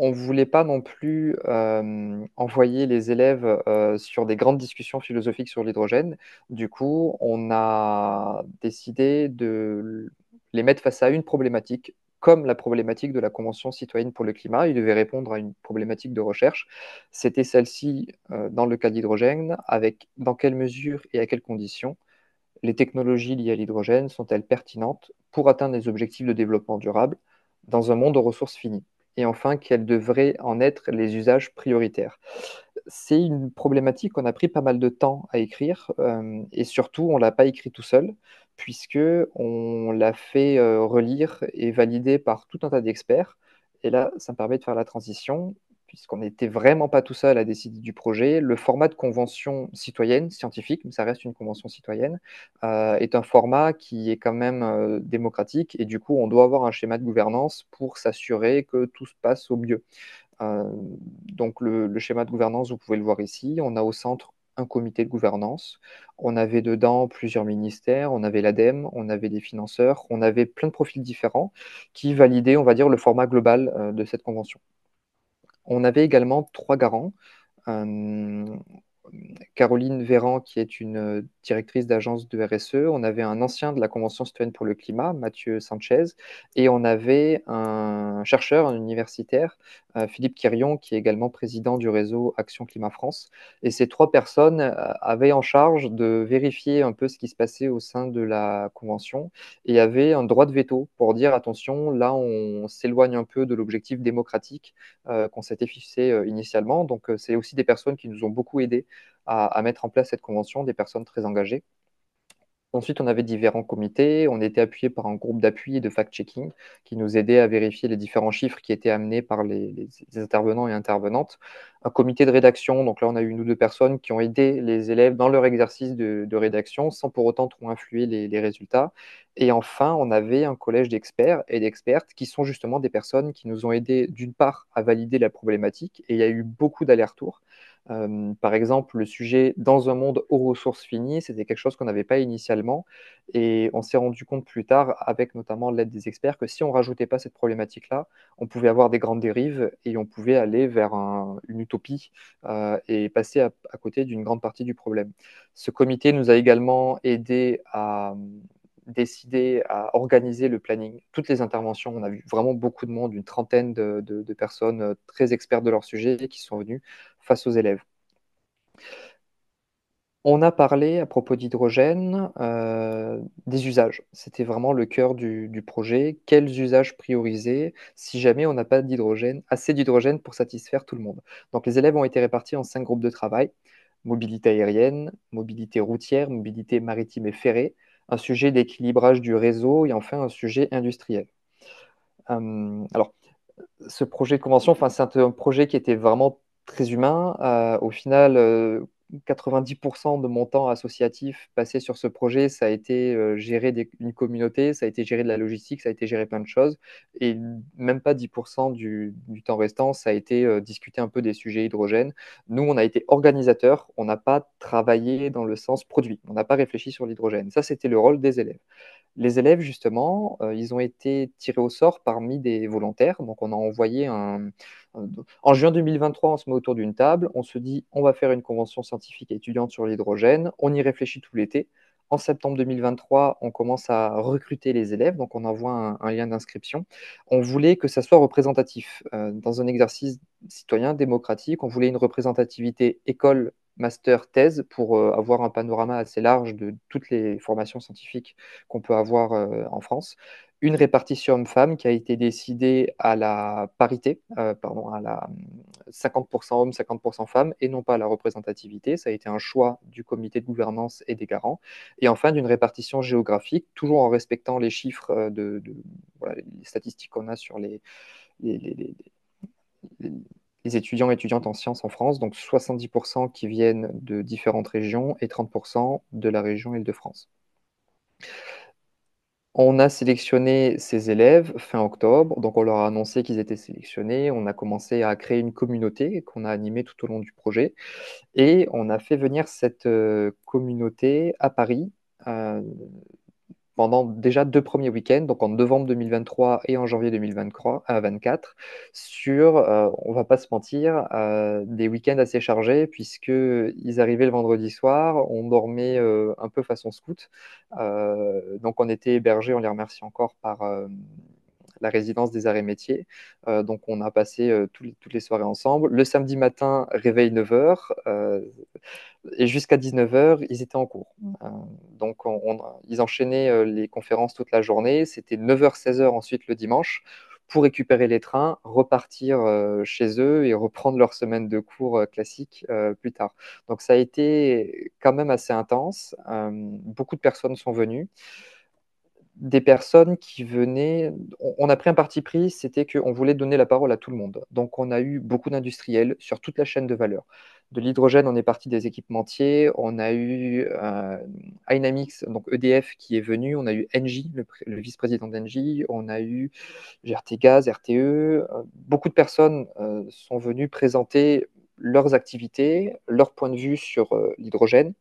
on ne voulait pas non plus envoyer les élèves sur des grandes discussions philosophiques sur l'hydrogène. Du coup, on a décidé de les mettre face à une problématique, comme la problématique de la Convention citoyenne pour le climat. Ils devaient répondre à une problématique de recherche. C'était celle-ci dans le cas de l'hydrogène, avec dans quelle mesure et à quelles conditions les technologies liées à l'hydrogène sont-elles pertinentes pour atteindre les objectifs de développement durable dans un monde aux ressources finies? Et enfin, quels devraient en être les usages prioritaires? C'est une problématique qu'on a pris pas mal de temps à écrire, et surtout, on ne l'a pas écrit tout seul, puisque on l'a fait relire et valider par tout un tas d'experts. Et là, ça me permet de faire la transition, puisqu'on n'était vraiment pas tout seul à décider du projet. Le format de convention citoyenne, scientifique, mais ça reste une convention citoyenne, est un format qui est quand même démocratique, et du coup, on doit avoir un schéma de gouvernance pour s'assurer que tout se passe au mieux. Euh, donc le schéma de gouvernance, vous pouvez le voir ici. On a au centre un comité de gouvernance. On avait dedans plusieurs ministères, on avait l'ADEME, on avait des financeurs, on avait plein de profils différents qui validaient, on va dire, le format global de cette convention. On avait également trois garants. Euh, Caroline Véran, qui est une directrice d'agence de RSE. On avait un ancien de la Convention citoyenne pour le climat, Mathieu Sanchez. Et on avait un chercheur, un universitaire, Philippe Quirion, qui est également président du réseau Action Climat France. Et ces trois personnes avaient en charge de vérifier un peu ce qui se passait au sein de la Convention et avaient un droit de veto pour dire attention, là on s'éloigne un peu de l'objectif démocratique qu'on s'était fixé initialement. Donc c'est aussi des personnes qui nous ont beaucoup aidés à mettre en place cette convention, des personnes très engagées. Ensuite, on avait différents comités. On était appuyé par un groupe d'appui et de fact-checking qui nous aidait à vérifier les différents chiffres qui étaient amenés par les intervenants et intervenantes. Un comité de rédaction. Donc là, on a eu une ou deux personnes qui ont aidé les élèves dans leur exercice de rédaction sans pour autant trop influer les résultats. Et enfin, on avait un collège d'experts et d'expertes qui sont justement des personnes qui nous ont aidés d'une part à valider la problématique. Et il y a eu beaucoup d'allers-retours. Par exemple, le sujet dans un monde aux ressources finies, c'était quelque chose qu'on n'avait pas initialement. Et on s'est rendu compte plus tard, avec notamment l'aide des experts, que si on ne rajoutait pas cette problématique-là, on pouvait avoir des grandes dérives et on pouvait aller vers une utopie et passer à côté d'une grande partie du problème. Ce comité nous a également aidé à décider, à organiser le planning, toutes les interventions. On a vu vraiment beaucoup de monde, une trentaine de personnes très expertes de leur sujet qui sont venues face aux élèves. On a parlé à propos d'hydrogène, des usages. C'était vraiment le cœur du projet. Quels usages prioriser si jamais on n'a pas d'hydrogène, assez d'hydrogène pour satisfaire tout le monde? Donc les élèves ont été répartis en 5 groupes de travail. Mobilité aérienne, mobilité routière, mobilité maritime et ferrée, un sujet d'équilibrage du réseau et enfin un sujet industriel. Alors, ce projet de convention, enfin, c'est un projet qui était vraiment très humain. Au final, 90% de mon temps associatif passé sur ce projet, ça a été gérer une communauté, ça a été gérer de la logistique, ça a été gérer plein de choses. Et même pas 10% du temps restant, ça a été discuter un peu des sujets hydrogène. Nous, on a été organisateurs, on n'a pas travaillé dans le sens produit, on n'a pas réfléchi sur l'hydrogène. Ça, c'était le rôle des élèves. Les élèves, justement, ils ont été tirés au sort parmi des volontaires. Donc, on a envoyé en juin 2023, on se met autour d'une table. On se dit, on va faire une convention scientifique et étudiante sur l'hydrogène. On y réfléchit tout l'été. En septembre 2023, on commence à recruter les élèves. Donc, on envoie un lien d'inscription. On voulait que ça soit représentatif dans un exercice citoyen démocratique. On voulait une représentativité école master, thèse pour avoir un panorama assez large de toutes les formations scientifiques qu'on peut avoir en France. Une répartition homme-femme qui a été décidée à la parité, pardon, à la 50% hommes, 50% femmes, et non pas à la représentativité. Ça a été un choix du comité de gouvernance et des garants. Et enfin, d'une répartition géographique, toujours en respectant les chiffres voilà, les statistiques qu'on a sur les, les, les, les, les étudiants et étudiantes en sciences en France, donc 70% qui viennent de différentes régions et 30% de la région Île-de-France. On a sélectionné ces élèves fin octobre, donc on leur a annoncé qu'ils étaient sélectionnés, on a commencé à créer une communauté qu'on a animée tout au long du projet, et on a fait venir cette communauté à Paris pendant déjà 2 premiers week-ends, donc en novembre 2023 et en janvier 2024, sur, on va pas se mentir, des week-ends assez chargés puisqu'ils arrivaient le vendredi soir, on dormait un peu façon scout. Donc on était hébergés, on les remercie encore, par la résidence des arts et métiers. Donc on a passé toutes les soirées ensemble. Le samedi matin, réveil 9h. Et jusqu'à 19h, ils étaient en cours. Donc, ils enchaînaient les conférences toute la journée. C'était 9h, 16h ensuite le dimanche pour récupérer les trains, repartir chez eux et reprendre leur semaine de cours classique plus tard. Donc, ça a été quand même assez intense. Beaucoup de personnes sont venues. Des personnes qui venaient. On a pris un parti pris, c'était qu'on voulait donner la parole à tout le monde. Donc, on a eu beaucoup d'industriels sur toute la chaîne de valeur. De l'hydrogène, on est parti des équipementiers. On a eu Dynamics, donc EDF, qui est venu. On a eu Engie, le vice-président d'Engie. On a eu GRT Gaz, RTE. Beaucoup de personnes sont venues présenter leurs activités, leur point de vue sur l'hydrogène.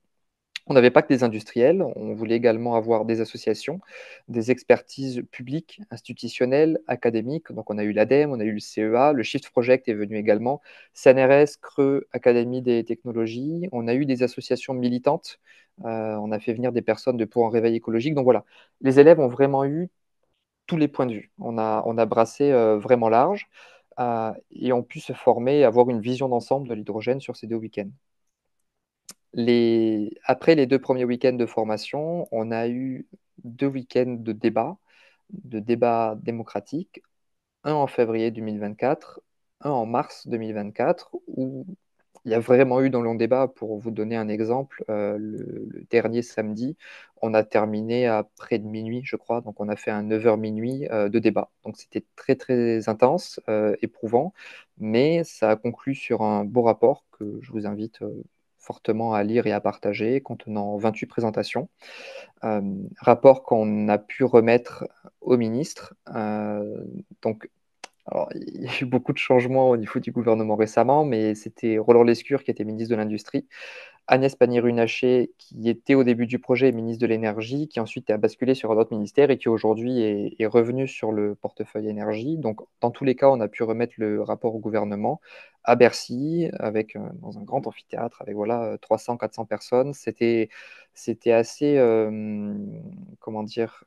On n'avait pas que des industriels, on voulait également avoir des associations, des expertises publiques, institutionnelles, académiques. Donc on a eu l'ADEME, on a eu le CEA, le Shift Project est venu également, CNRS, Creux, Académie des technologies. On a eu des associations militantes, on a fait venir des personnes de Pour un réveil écologique. Donc voilà, les élèves ont vraiment eu tous les points de vue. On a brassé vraiment large et ont pu se former et avoir une vision d'ensemble de l'hydrogène sur ces 2 week-ends. Après les 2 premiers week-ends de formation, on a eu 2 week-ends de débat démocratique, un en février 2024, un en mars 2024, où il y a vraiment eu dans le long débat. Pour vous donner un exemple, le dernier samedi, on a terminé à près de minuit, je crois, donc on a fait un 9h minuit de débat. Donc c'était très très intense, éprouvant, mais ça a conclu sur un beau rapport que je vous invite fortement à lire et à partager, contenant 28 présentations. Rapport qu'on a pu remettre au ministre. Donc, alors, il y a eu beaucoup de changements au niveau du gouvernement récemment, mais c'était Roland Lescure qui était ministre de l'Industrie, Agnès Pannier-Runacher qui était au début du projet ministre de l'Énergie, qui ensuite a basculé sur un autre ministère et qui aujourd'hui est revenu sur le portefeuille énergie. Donc, dans tous les cas, on a pu remettre le rapport au gouvernement à Bercy, dans un grand amphithéâtre, avec voilà, 300-400 personnes. C'était assez, comment dire,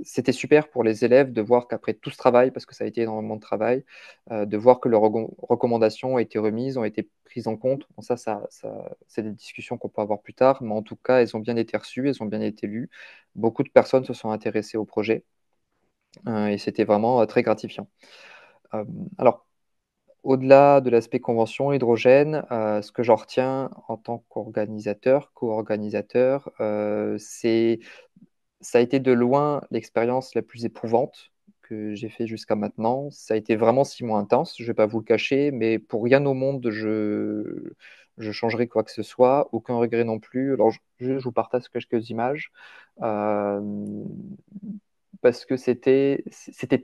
c'était super pour les élèves de voir qu'après tout ce travail, parce que ça a été énormément de travail, de voir que leurs recommandations ont été remises, ont été prises en compte. Bon, c'est des discussions qu'on peut avoir plus tard, mais en tout cas, elles ont bien été reçues, elles ont bien été lues. Beaucoup de personnes se sont intéressées au projet et c'était vraiment très gratifiant. Euh, alors, au-delà de l'aspect convention hydrogène, ce que j'en retiens en tant qu'organisateur, co-organisateur, ça a été de loin l'expérience la plus éprouvante que j'ai fait jusqu'à maintenant. Ça a été vraiment 6 mois intenses, je ne vais pas vous le cacher, mais pour rien au monde, je changerai quoi que ce soit, aucun regret non plus. Alors, je vous partage quelques images. Euh, Parce que c'était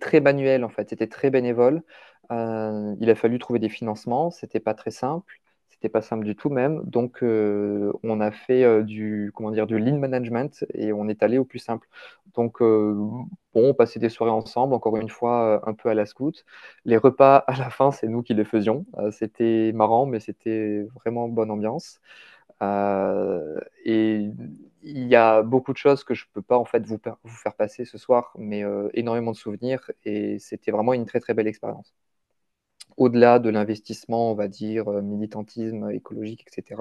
très manuel en fait, c'était très bénévole. Il a fallu trouver des financements, c'était pas très simple, c'était pas simple du tout même. Donc on a fait du lean management et on est allé au plus simple. Donc bon, on passait des soirées ensemble, encore une fois un peu à la scout. Les repas à la fin, c'est nous qui les faisions. C'était marrant, mais c'était vraiment bonne ambiance. Et il y a beaucoup de choses que je peux pas en fait vous faire passer ce soir, mais énormément de souvenirs et c'était vraiment une très très belle expérience. au-delà de l'investissement, on va dire, militantisme écologique, etc.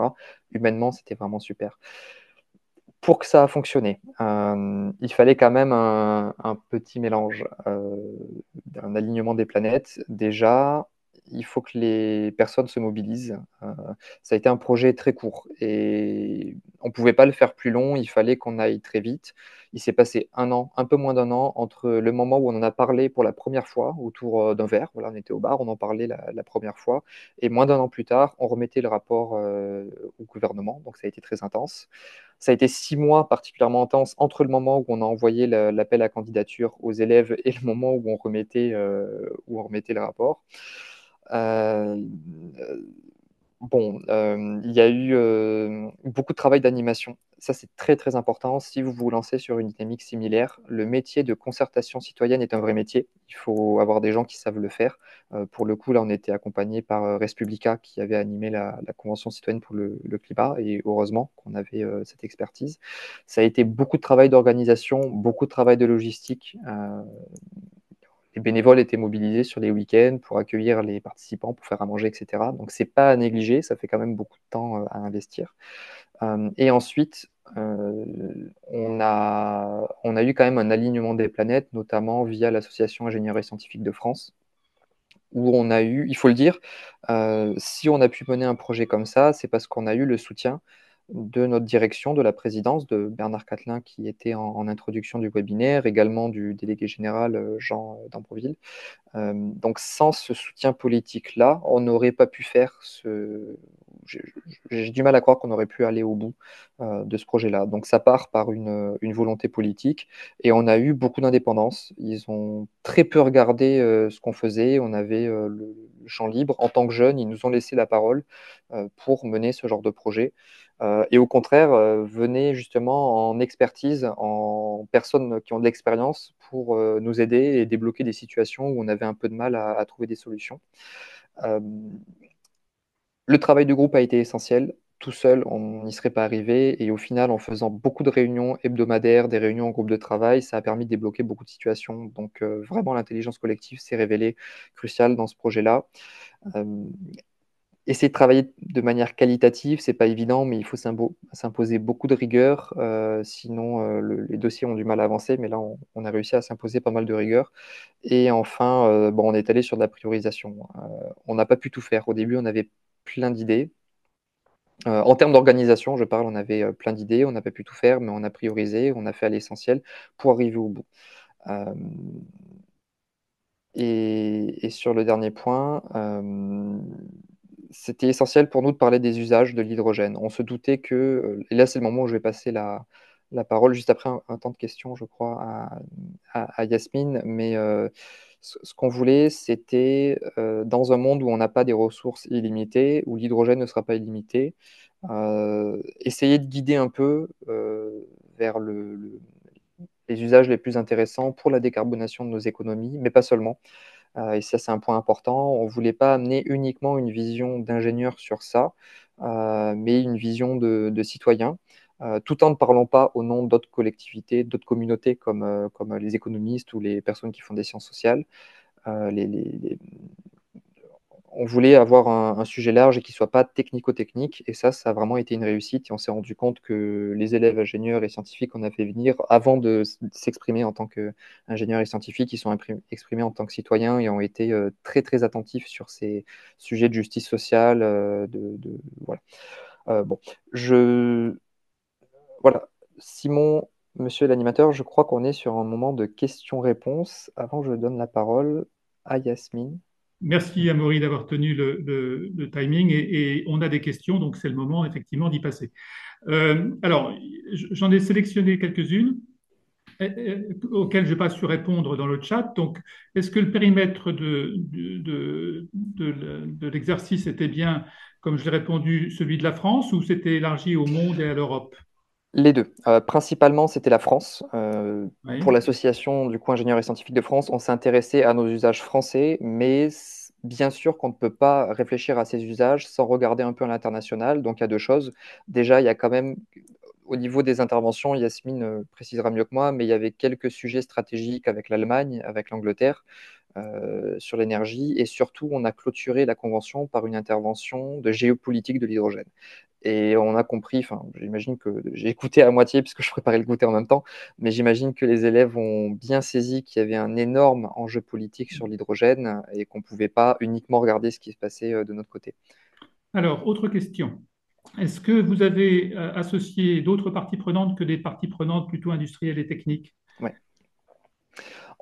Humainement, c'était vraiment super. Pour que ça a fonctionné, il fallait quand même un petit mélange, d'un alignement des planètes. Déjà, il faut que les personnes se mobilisent. Ça a été un projet très court et on ne pouvait pas le faire plus long, il fallait qu'on aille très vite. Il s'est passé un an, un peu moins d'un an, entre le moment où on en a parlé pour la première fois autour d'un verre, voilà, on était au bar, on en parlait la première fois, et moins d'un an plus tard, on remettait le rapport au gouvernement, donc ça a été très intense. Ça a été 6 mois particulièrement intenses entre le moment où on a envoyé l'appel à candidature aux élèves et le moment où on remettait le rapport. Euh, Bon, il y a eu beaucoup de travail d'animation. Ça, c'est très très important. Si vous vous lancez sur une dynamique similaire, le métier de concertation citoyenne est un vrai métier. Il faut avoir des gens qui savent le faire. Pour le coup, là, on était accompagné par Respublica qui avait animé la Convention citoyenne pour le climat et heureusement qu'on avait cette expertise. Ça a été beaucoup de travail d'organisation, beaucoup de travail de logistique. Les bénévoles étaient mobilisés sur les week-ends pour accueillir les participants, pour faire à manger, etc. Donc, c'est pas à négliger, ça fait quand même beaucoup de temps à investir. Et ensuite, on a eu quand même un alignement des planètes, notamment via l'Association Ingénierie Scientifique de France, où on a eu, il faut le dire, si on a pu mener un projet comme ça, c'est parce qu'on a eu le soutien de notre direction, de la présidence, de Bernard Catelin qui était en introduction du webinaire, également du délégué général Jean d'Ambreville. Donc sans ce soutien politique-là, on n'aurait pas pu faire ce... J'ai du mal à croire qu'on aurait pu aller au bout de ce projet-là. Donc ça part par une volonté politique et on a eu beaucoup d'indépendance. Ils ont très peu regardé ce qu'on faisait. On avait le champ libre. En tant que jeunes, ils nous ont laissé la parole pour mener ce genre de projet. Et au contraire, venez justement en expertise, en personnes qui ont de l'expérience pour nous aider et débloquer des situations où on avait un peu de mal à trouver des solutions. Euh, le travail de groupe a été essentiel. Tout seul, on n'y serait pas arrivé. Et au final, en faisant beaucoup de réunions hebdomadaires, des réunions en groupe de travail, ça a permis de débloquer beaucoup de situations. Donc vraiment, l'intelligence collective s'est révélée cruciale dans ce projet-là. Euh, Essayer de travailler de manière qualitative, c'est pas évident, mais il faut s'imposer beaucoup de rigueur, sinon les dossiers ont du mal à avancer. Mais là, on a réussi à s'imposer pas mal de rigueur. Et enfin, bon, on est allé sur de la priorisation. On n'a pas pu tout faire. Au début, on avait plein d'idées. En termes d'organisation, je parle, on avait plein d'idées, on n'a pas pu tout faire, mais on a priorisé, on a fait à l'essentiel pour arriver au bout. Euh, et sur le dernier point, c'était essentiel pour nous de parler des usages de l'hydrogène. On se doutait que, et là c'est le moment où je vais passer la parole juste après un temps de questions, je crois, à Yasmine, mais ce qu'on voulait, c'était dans un monde où on n'a pas des ressources illimitées, où l'hydrogène ne sera pas illimité, essayer de guider un peu vers les usages les plus intéressants pour la décarbonation de nos économies, mais pas seulement. Et ça, c'est un point important. On ne voulait pas amener uniquement une vision d'ingénieur sur ça, mais une vision de citoyen, tout en ne parlant pas au nom d'autres collectivités, d'autres communautés comme les économistes ou les personnes qui font des sciences sociales. On voulait avoir un sujet large et qui ne soit pas technico-technique. Et ça a vraiment été une réussite. Et on s'est rendu compte que les élèves ingénieurs et scientifiques qu'on a fait venir, avant de s'exprimer en tant qu'ingénieurs et scientifiques, ils sont exprimés en tant que citoyens et ont été très, très attentifs sur ces sujets de justice sociale. Voilà. Bon, je... Voilà. Simon, monsieur l'animateur, je crois qu'on est sur un moment de questions-réponses. Avant, je donne la parole à Yasmine. Merci Amaury d'avoir tenu le timing et on a des questions, donc c'est le moment effectivement d'y passer. Alors, j'en ai sélectionné quelques-unes auxquelles je n'ai pas su répondre dans le chat. Donc, est-ce que le périmètre de l'exercice était bien, comme je l'ai répondu, celui de la France ou c'était élargi au monde et à l'Europe? Les deux. Principalement, c'était la France. Pour Oui. l'association du coup ingénieurs et scientifiques de France, on s'est intéressé à nos usages français, mais bien sûr qu'on ne peut pas réfléchir à ces usages sans regarder un peu à l'international. Donc il y a deux choses. Déjà, il y a quand même, au niveau des interventions, Yasmine précisera mieux que moi, mais il y avait quelques sujets stratégiques avec l'Allemagne, avec l'Angleterre, sur l'énergie. Et surtout, on a clôturé la convention par une intervention de géopolitique de l'hydrogène. Et on a compris, enfin, j'imagine que j'ai écouté à moitié puisque je préparais le goûter en même temps, mais j'imagine que les élèves ont bien saisi qu'il y avait un énorme enjeu politique sur l'hydrogène et qu'on ne pouvait pas uniquement regarder ce qui se passait de notre côté. Alors, autre question. Est-ce que vous avez associé d'autres parties prenantes que des parties prenantes plutôt industrielles et techniques? Ouais.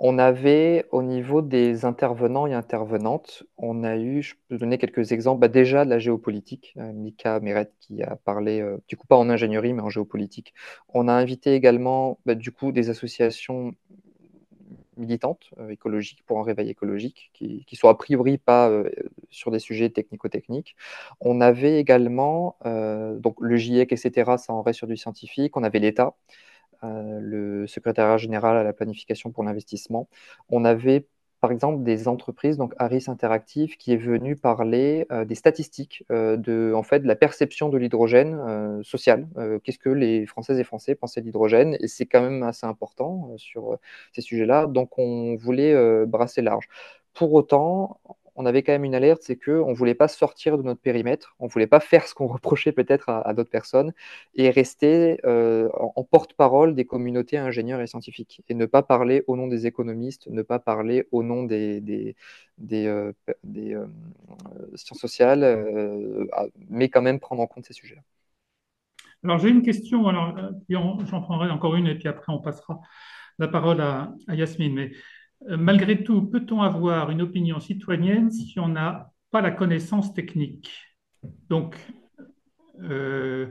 On avait, au niveau des intervenants et intervenantes, on a eu, je peux donner quelques exemples, déjà de la géopolitique, Mika Meret qui a parlé, du coup pas en ingénierie, mais en géopolitique. On a invité également, du coup, des associations militantes écologiques pour un réveil écologique, qui sont a priori pas sur des sujets technico-techniques. On avait également, donc le GIEC, etc., ça en reste sur du scientifique. On avait l'État, le secrétariat général à la planification pour l'investissement. On avait par exemple des entreprises, donc Harris Interactive, qui est venu parler des statistiques de, en fait, de la perception de l'hydrogène social. Qu'est-ce que les Françaises et Français pensaient de l'hydrogène? Et c'est quand même assez important sur ces sujets-là. Donc on voulait brasser large. Pour autant, on avait quand même une alerte, c'est qu'on ne voulait pas sortir de notre périmètre, on ne voulait pas faire ce qu'on reprochait peut-être à d'autres personnes, et rester en porte-parole des communautés ingénieurs et scientifiques, et ne pas parler au nom des économistes, ne pas parler au nom des sciences sociales, mais quand même prendre en compte ces sujets-là. Alors, j'ai une question, alors, j'en prendrai encore une et puis après on passera la parole à Yasmine. Mais malgré tout, peut-on avoir une opinion citoyenne si on n'a pas la connaissance technique? Donc, euh,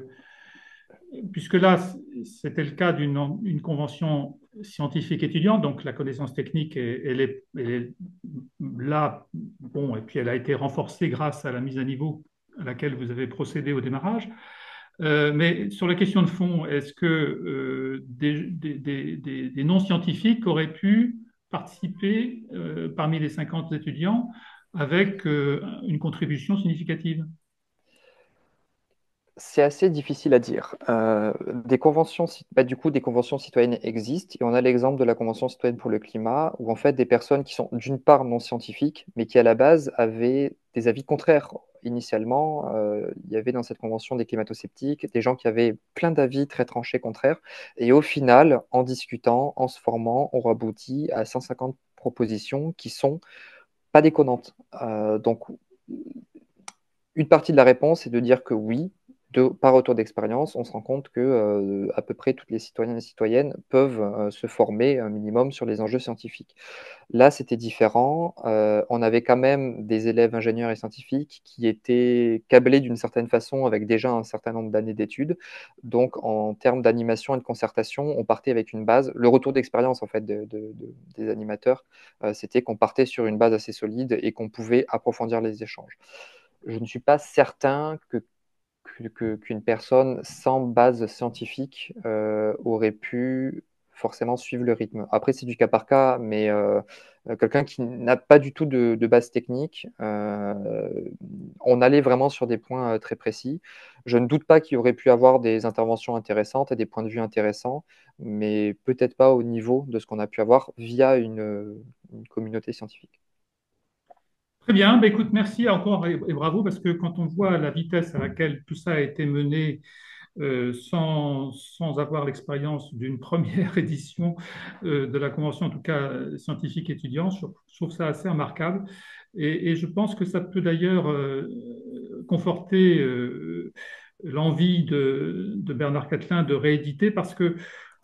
puisque là, c'était le cas d'une convention scientifique étudiante, donc la connaissance technique, elle est là, bon, et puis elle a été renforcée grâce à la mise à niveau à laquelle vous avez procédé au démarrage. Mais sur la question de fond, est-ce que des non-scientifiques auraient pu participer parmi les 50 étudiants avec une contribution significative? C'est assez difficile à dire. Des conventions, du coup, des conventions citoyennes existent, et on a l'exemple de la Convention citoyenne pour le climat, où en fait des personnes qui sont d'une part non scientifiques, mais qui à la base avaient des avis contraires. Initialement, il y avait dans cette convention des climato-sceptiques, des gens qui avaient plein d'avis très tranchés contraires, et au final, en discutant, en se formant, on aboutit à 150 propositions qui sont pas déconnantes. Donc, une partie de la réponse est de dire que oui, par retour d'expérience, on se rend compte que à peu près toutes les citoyens et citoyennes peuvent se former un minimum sur les enjeux scientifiques. Là, c'était différent. On avait quand même des élèves ingénieurs et scientifiques qui étaient câblés d'une certaine façon avec déjà un certain nombre d'années d'études. Donc, en termes d'animation et de concertation, on partait avec une base. Le retour d'expérience en fait des animateurs, c'était qu'on partait sur une base assez solide et qu'on pouvait approfondir les échanges. Je ne suis pas certain qu'une personne sans base scientifique aurait pu forcément suivre le rythme. Après, c'est du cas par cas, mais quelqu'un qui n'a pas du tout de base technique, on allait vraiment sur des points très précis. Je ne doute pas qu'il aurait pu avoir des interventions intéressantes et des points de vue intéressants, mais peut-être pas au niveau de ce qu'on a pu avoir via une communauté scientifique. Très bien, bah, écoute, merci encore et bravo, parce que quand on voit la vitesse à laquelle tout ça a été mené sans avoir l'expérience d'une première édition de la convention, en tout cas scientifique étudiante, je trouve ça assez remarquable. Et je pense que ça peut d'ailleurs conforter l'envie de Bernard Catlin de rééditer, parce que,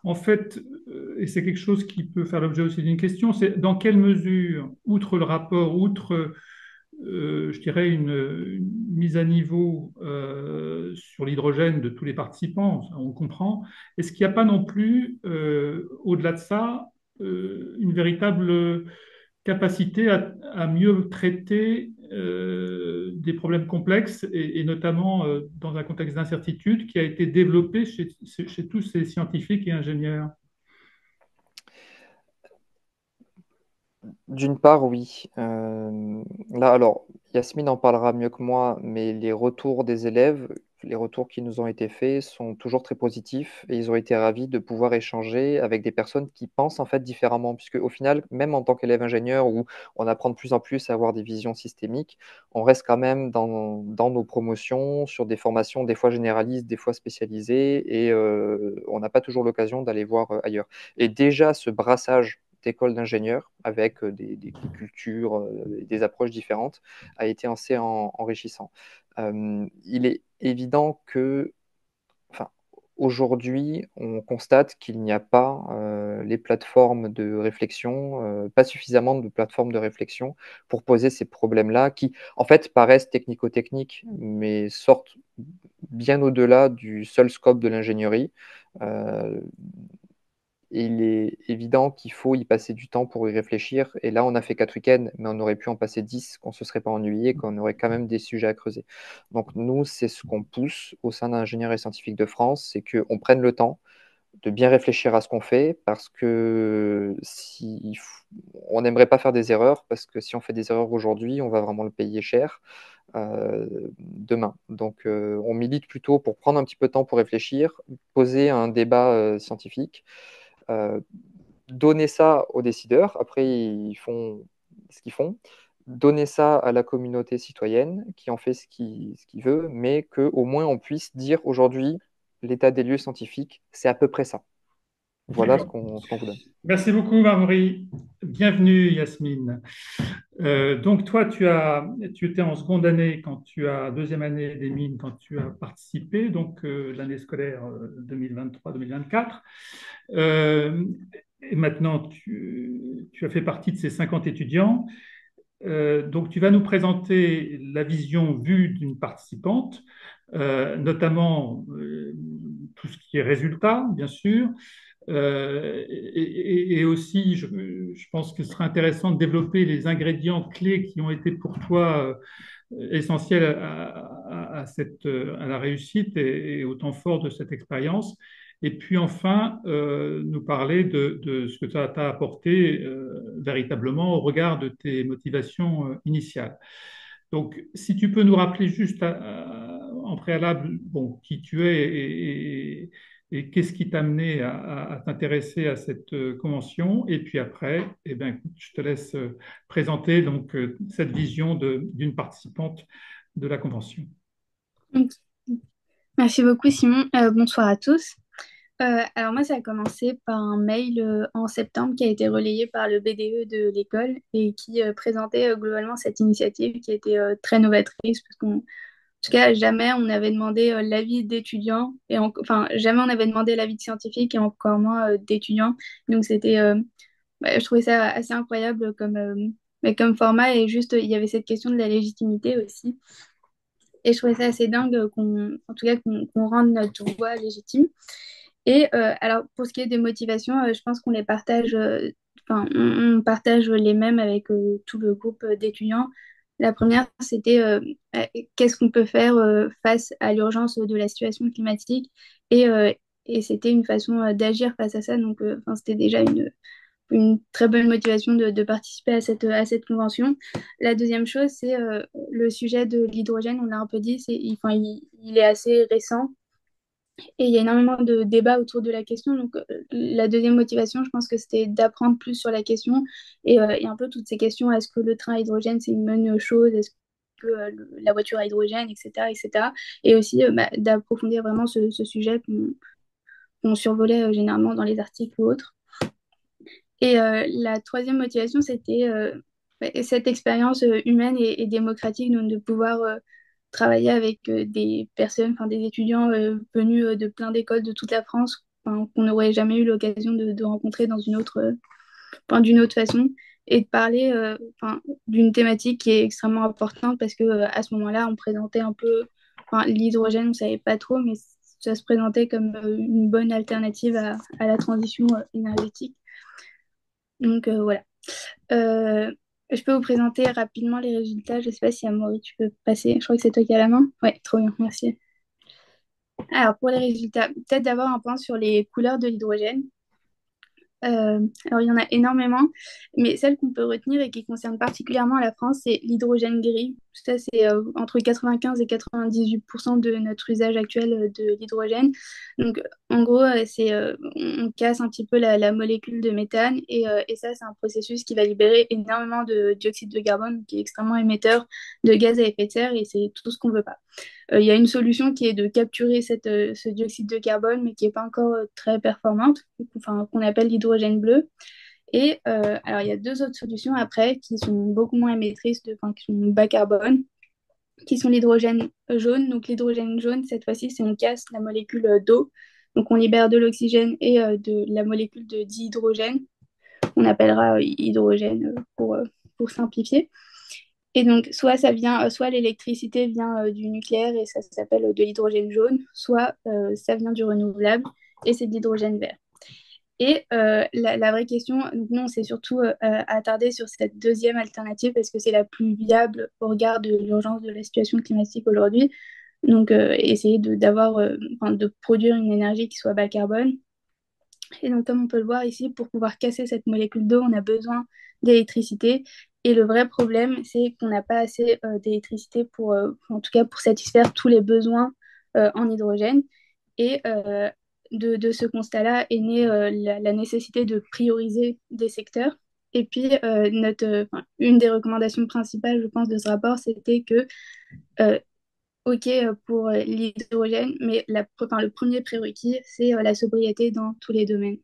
en fait, et c'est quelque chose qui peut faire l'objet aussi d'une question, c'est dans quelle mesure, outre le rapport, outre je dirais, une mise à niveau sur l'hydrogène de tous les participants, on comprend. Est-ce qu'il n'y a pas non plus, au-delà de ça, une véritable capacité à mieux traiter des problèmes complexes et notamment dans un contexte d'incertitude qui a été développé chez tous ces scientifiques et ingénieurs? D'une part, oui. Là, alors, Yasmine en parlera mieux que moi, mais les retours des élèves, Les retours qui nous ont été faits sont toujours très positifs et ils ont été ravis de pouvoir échanger avec des personnes qui pensent en fait différemment, puisque au final, même en tant qu'élève ingénieur où on apprend de plus en plus à avoir des visions systémiques, on reste quand même dans nos promotions sur des formations des fois généralistes, des fois spécialisées et on n'a pas toujours l'occasion d'aller voir ailleurs. Et déjà, ce brassage d'écoles d'ingénieurs avec des cultures, des approches différentes a été assez enrichissant. Il est évident que, enfin, aujourd'hui, on constate qu'il n'y a pas les plateformes de réflexion, pas suffisamment de plateformes de réflexion pour poser ces problèmes-là qui, en fait, paraissent technico-techniques, mais sortent bien au-delà du seul scope de l'ingénierie. Euh, et il est évident qu'il faut y passer du temps pour y réfléchir. Et là, on a fait 4 week-ends, mais on aurait pu en passer 10, qu'on ne se serait pas ennuyé, qu'on aurait quand même des sujets à creuser. Donc nous, c'est ce qu'on pousse au sein d'Ingénierie scientifique de France, c'est qu'on prenne le temps de bien réfléchir à ce qu'on fait, parce que si, on n'aimerait pas faire des erreurs, parce que si on fait des erreurs aujourd'hui, on va vraiment le payer cher demain. Donc on milite plutôt pour prendre un petit peu de temps pour réfléchir, poser un débat scientifique, euh, donner ça aux décideurs, après ils font ce qu'ils font, donner ça à la communauté citoyenne qui en fait ce qu'il veut, mais qu'au moins on puisse dire aujourd'hui l'état des lieux scientifiques, c'est à peu près ça. Voilà D'accord. ce qu'on vous donne. Merci beaucoup, Marjorie. Bienvenue, Yasmine. Donc, toi, tu étais en seconde année quand tu as, deuxième année des mines quand tu as participé, donc l'année scolaire 2023-2024. Euh, et maintenant, tu as fait partie de ces 50 étudiants. Donc, tu vas nous présenter la vision vue d'une participante, notamment tout ce qui est résultat, bien sûr, et aussi, je pense que ce sera intéressant de développer les ingrédients clés qui ont été pour toi essentiels à la réussite et au temps fort de cette expérience. Et puis enfin, nous parler de ce que ça t'a apporté véritablement au regard de tes motivations initiales. Donc, si tu peux nous rappeler juste en préalable, bon, qui tu es et qu'est-ce qui t'a amené à t'intéresser à cette convention. Et puis après, eh ben, écoute, je te laisse présenter donc cette vision d'une participante de la convention. Ok. Merci beaucoup, Simon. Bonsoir à tous. Alors moi, ça a commencé par un mail en septembre qui a été relayé par le BDE de l'école et qui présentait globalement cette initiative qui était très novatrice parce qu'en tout cas, jamais on avait demandé l'avis d'étudiants enfin, jamais on avait demandé l'avis de scientifiques et encore moins d'étudiants. Donc c'était, je trouvais ça assez incroyable comme format et juste, il y avait cette question de la légitimité aussi. Et je trouvais ça assez dingue en tout cas, qu'on rende notre voix légitime. Et alors, pour ce qui est des motivations, je pense qu'on les partage, enfin, on partage les mêmes avec tout le groupe d'étudiants. La première, c'était qu'est-ce qu'on peut faire face à l'urgence de la situation climatique et, euh, et c'était une façon d'agir face à ça. Donc, enfin, c'était déjà une très bonne motivation de participer à cette convention. La deuxième chose, c'est le sujet de l'hydrogène. On l'a un peu dit, enfin, il est assez récent et il y a énormément de débats autour de la question. Donc, la deuxième motivation, je pense que c'était d'apprendre plus sur la question et un peu toutes ces questions. Est-ce que le train à hydrogène, c'est une bonne chose? Est-ce que la voiture à hydrogène, etc., etc. Et aussi d'approfondir vraiment ce sujet qu'on survolait généralement dans les articles ou autres. Et la troisième motivation, c'était cette expérience humaine et démocratique, donc de pouvoir travailler avec des personnes, enfin des étudiants venus de plein d'écoles de toute la France, enfin, qu'on n'aurait jamais eu l'occasion de rencontrer dans enfin, d'une autre façon, et de parler enfin, d'une thématique qui est extrêmement importante parce que à ce moment-là, on présentait un peu, enfin, l'hydrogène, on savait pas trop, mais ça se présentait comme une bonne alternative à la transition énergétique. Donc voilà. Euh, je peux vous présenter rapidement les résultats. Je ne sais pas si Amaury, tu peux passer. Je crois que c'est toi qui as la main. Ouais, trop bien, merci. Alors pour les résultats, peut-être d'abord un point sur les couleurs de l'hydrogène. Alors il y en a énormément, mais celle qu'on peut retenir et qui concerne particulièrement la France, c'est l'hydrogène gris. Ça, c'est entre 95 et 98% de notre usage actuel de l'hydrogène. Donc, en gros, on casse un petit peu la molécule de méthane et ça, c'est un processus qui va libérer énormément de dioxyde de carbone, qui est extrêmement émetteur de gaz à effet de serre et c'est tout ce qu'on ne veut pas. Il y a une solution qui est de capturer ce dioxyde de carbone, mais qui n'est pas encore très performante, enfin, qu'on appelle l'hydrogène bleu. Et alors, il y a deux autres solutions après qui sont beaucoup moins émettrices, enfin, qui sont bas carbone, qui sont l'hydrogène jaune. Donc, l'hydrogène jaune, cette fois-ci, c'est on casse la molécule d'eau. Donc, on libère de l'oxygène et de la molécule de dihydrogène. On appellera hydrogène pour simplifier. Et donc, soit l'électricité vient du nucléaire et ça s'appelle de l'hydrogène jaune, soit ça vient du renouvelable et c'est de l'hydrogène vert. Et la vraie question, donc nous, on s'est surtout attardé sur cette deuxième alternative parce que c'est la plus viable au regard de l'urgence de la situation climatique aujourd'hui. Donc, essayer de produire une énergie qui soit bas carbone. Et donc, comme on peut le voir ici, pour pouvoir casser cette molécule d'eau, on a besoin d'électricité. Et le vrai problème, c'est qu'on n'a pas assez d'électricité en tout cas, pour satisfaire tous les besoins en hydrogène. Et de ce constat-là est née la nécessité de prioriser des secteurs. Et puis, une des recommandations principales, je pense, de ce rapport, c'était que, OK pour l'hydrogène, mais le premier prérequis, c'est la sobriété dans tous les domaines.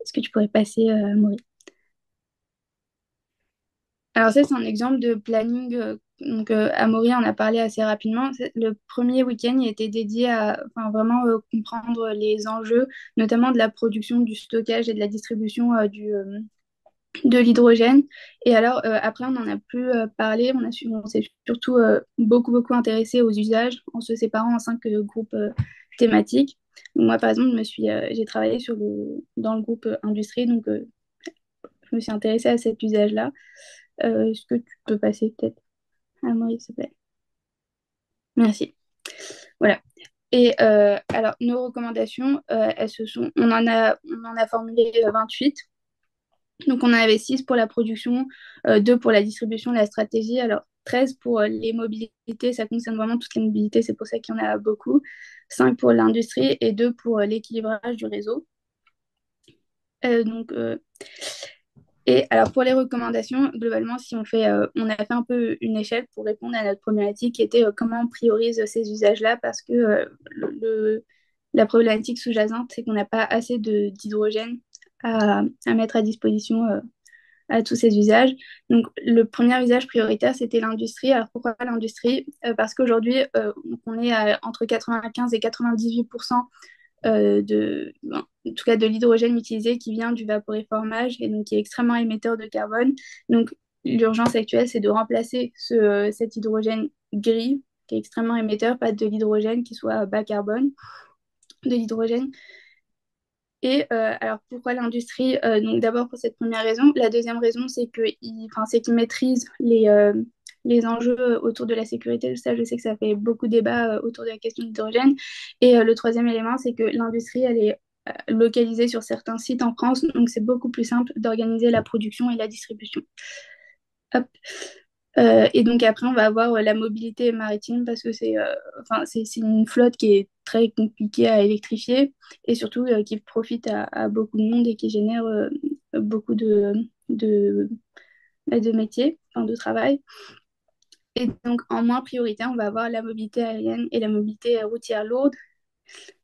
Est-ce que tu pourrais passer, Maurice? Alors ça, c'est un exemple de planning. Donc Amaury en a parlé assez rapidement. Le premier week-end, il était dédié à vraiment comprendre les enjeux, notamment de la production, du stockage et de la distribution de l'hydrogène. Et alors après, on n'en a plus parlé. On s'est surtout beaucoup, beaucoup intéressé aux usages en se séparant en 5 groupes thématiques. Donc, moi, par exemple, j'ai travaillé dans le groupe industrie, donc je me suis intéressée à cet usage-là. Est-ce que tu peux passer peut-être à Maurice, s'il te plaît? Merci. Voilà. Et alors, nos recommandations, on en a formulé 28. Donc, on en avait 6 pour la production, 2 pour la distribution, la stratégie. Alors, 13 pour les mobilités, ça concerne vraiment toutes les mobilités, c'est pour ça qu'il y en a beaucoup. 5 pour l'industrie et 2 pour l'équilibrage du réseau. Donc, et alors pour les recommandations, globalement, on a fait un peu une échelle pour répondre à notre problématique qui était comment on priorise ces usages-là parce que la problématique sous-jacente, c'est qu'on n'a pas assez d'hydrogène à mettre à disposition à tous ces usages. Donc le premier usage prioritaire, c'était l'industrie. Alors pourquoi l'industrie? Parce qu'aujourd'hui, on est entre 95 et 98% en tout cas de l'hydrogène utilisé qui vient du vaporeformage et donc qui est extrêmement émetteur de carbone. Donc l'urgence actuelle, c'est de remplacer cet hydrogène gris qui est extrêmement émetteur, pas de l'hydrogène qui soit bas carbone, de l'hydrogène. Et alors pourquoi l'industrie? Donc d'abord pour cette première raison. La deuxième raison, c'est qu'ils maîtrisent les enjeux autour de la sécurité. Ça, je sais que ça fait beaucoup de débat autour de la question de l'hydrogène. Et le troisième élément, c'est que l'industrie, elle est localisée sur certains sites en France, donc c'est beaucoup plus simple d'organiser la production et la distribution. Hop. Et donc après, on va avoir la mobilité maritime parce que c'est une flotte qui est très compliquée à électrifier et surtout qui profite à beaucoup de monde et qui génère beaucoup de métiers, enfin, de travail. Et donc en moins prioritaire, on va avoir la mobilité aérienne et la mobilité routière lourde.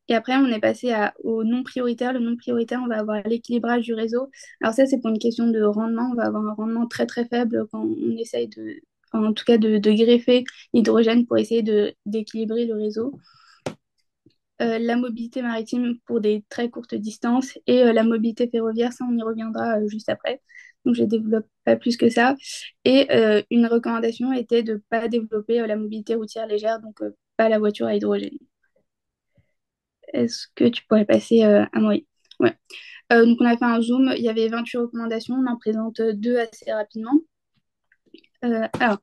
Et après, on est passé au non prioritaire. Le non prioritaire, on va avoir l'équilibrage du réseau. Alors ça, c'est pour une question de rendement. On va avoir un rendement très très faible quand on essaye en tout cas de greffer l'hydrogène pour essayer d'équilibrer le réseau. La mobilité maritime pour des très courtes distances et la mobilité ferroviaire, ça on y reviendra juste après. Donc je ne développe pas plus que ça. Et une recommandation était de ne pas développer la mobilité routière légère, donc pas la voiture à hydrogène. Est-ce que tu pourrais passer à moi? Ouais. Donc, on a fait un zoom. Il y avait 28 recommandations. On en présente 2 assez rapidement. Alors,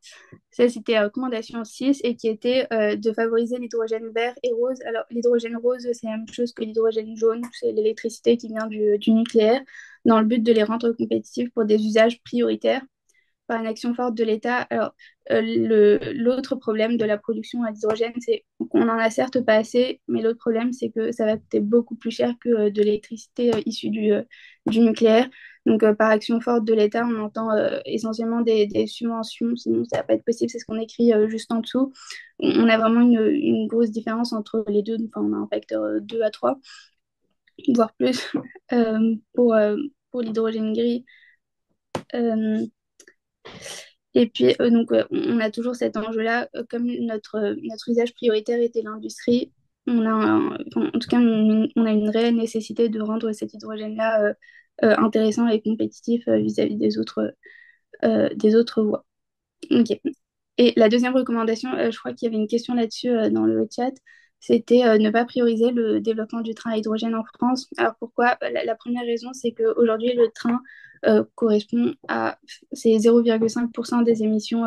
ça, c'était la recommandation 6 et qui était de favoriser l'hydrogène vert et rose. Alors, l'hydrogène rose, c'est la même chose que l'hydrogène jaune. C'est l'électricité qui vient du nucléaire dans le but de les rendre compétitifs pour des usages prioritaires. par une action forte de l'État. Alors, l'autre problème de la production à l'hydrogène, c'est qu'on en a certes pas assez, mais l'autre problème, c'est que ça va coûter beaucoup plus cher que de l'électricité issue du nucléaire. Donc, par action forte de l'État, on entend essentiellement des subventions, sinon ça va pas être possible, c'est ce qu'on écrit juste en dessous. On a vraiment une grosse différence entre les deux, enfin, on a un facteur 2 à 3, voire plus, euh, pour, euh, pour l'hydrogène gris. Euh, et puis, on a toujours cet enjeu-là. Comme notre usage prioritaire était l'industrie, enfin, en tout cas, on a une réelle nécessité de rendre cet hydrogène-là intéressant et compétitif vis-à-vis des autres voies. Ok. Et la deuxième recommandation, je crois qu'il y avait une question là-dessus dans le chat, c'était ne pas prioriser le développement du train à hydrogène en France. Alors pourquoi? La première raison, c'est qu'aujourd'hui, le train correspond à c'est 0,5% des émissions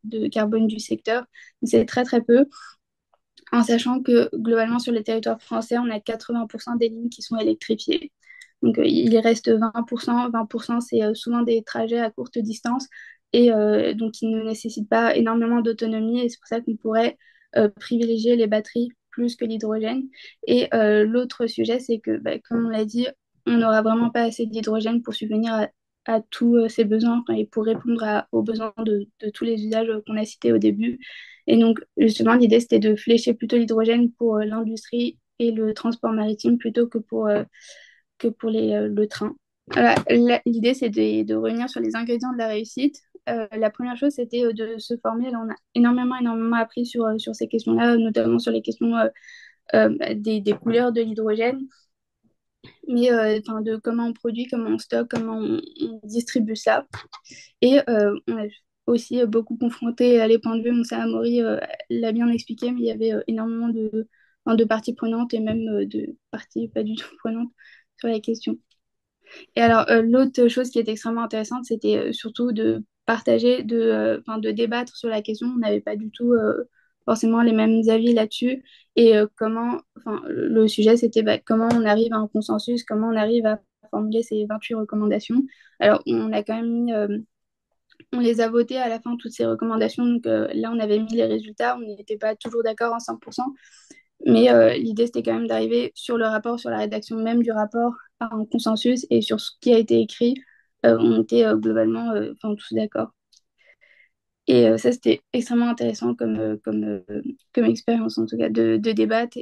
de carbone du secteur. C'est très très peu, en sachant que globalement sur les territoires français, on a 80% des lignes qui sont électrifiées. Donc il reste 20%. 20%, c'est souvent des trajets à courte distance et donc qui ne nécessitent pas énormément d'autonomie. Et c'est pour ça qu'on pourrait privilégier les batteries plus que l'hydrogène. Et l'autre sujet, c'est que, bah, comme on l'a dit, on n'aura vraiment pas assez d'hydrogène pour subvenir à tous ces besoins, enfin, et pour répondre aux besoins de tous les usages qu'on a cités au début. Et donc, justement, l'idée, c'était de flécher plutôt l'hydrogène pour l'industrie et le transport maritime plutôt que pour le train. Voilà, l'idée, c'est de revenir sur les ingrédients de la réussite. La première chose, c'était de se former. Là, on a énormément appris sur ces questions-là, notamment sur les questions des couleurs de l'hydrogène, mais enfin, de comment on produit, comment on stocke, comment on distribue ça. Et on a aussi beaucoup confronté à les points de vue. Moussa Amori l'a bien expliqué, mais il y avait énormément enfin, de parties prenantes et même de parties pas du tout prenantes sur la question. Et alors, l'autre chose qui est extrêmement intéressante, c'était surtout de partager, enfin, de débattre sur la question. On n'avait pas du tout forcément les mêmes avis là-dessus. Et enfin, le sujet, c'était bah, comment on arrive à un consensus, comment on arrive à formuler ces 28 recommandations. Alors, on a quand même mis on les a votées à la fin, toutes ces recommandations. Donc là, on avait mis les résultats. On n'était pas toujours d'accord en 100%. Mais l'idée, c'était quand même d'arriver sur le rapport, sur la rédaction même du rapport, à un consensus. Et sur ce qui a été écrit, on était globalement enfin, tous d'accord. Et ça, c'était extrêmement intéressant comme expérience, en tout cas, de débattre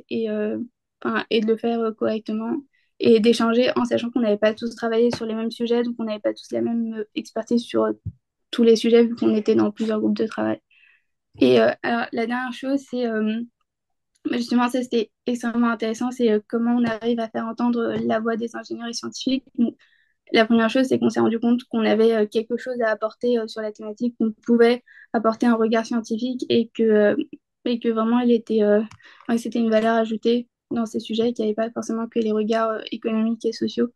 enfin, et de le faire correctement. Et d'échanger en sachant qu'on n'avait pas tous travaillé sur les mêmes sujets, donc on n'avait pas tous la même expertise sur tous les sujets vu qu'on était dans plusieurs groupes de travail. Et alors, la dernière chose, c'est justement, ça c'était extrêmement intéressant, c'est comment on arrive à faire entendre la voix des ingénieurs et scientifiques. Donc, la première chose, c'est qu'on s'est rendu compte qu'on avait quelque chose à apporter sur la thématique, qu'on pouvait apporter un regard scientifique et que vraiment enfin, que c'était une valeur ajoutée dans ces sujets, qu'il n'y avait pas forcément que les regards économiques et sociaux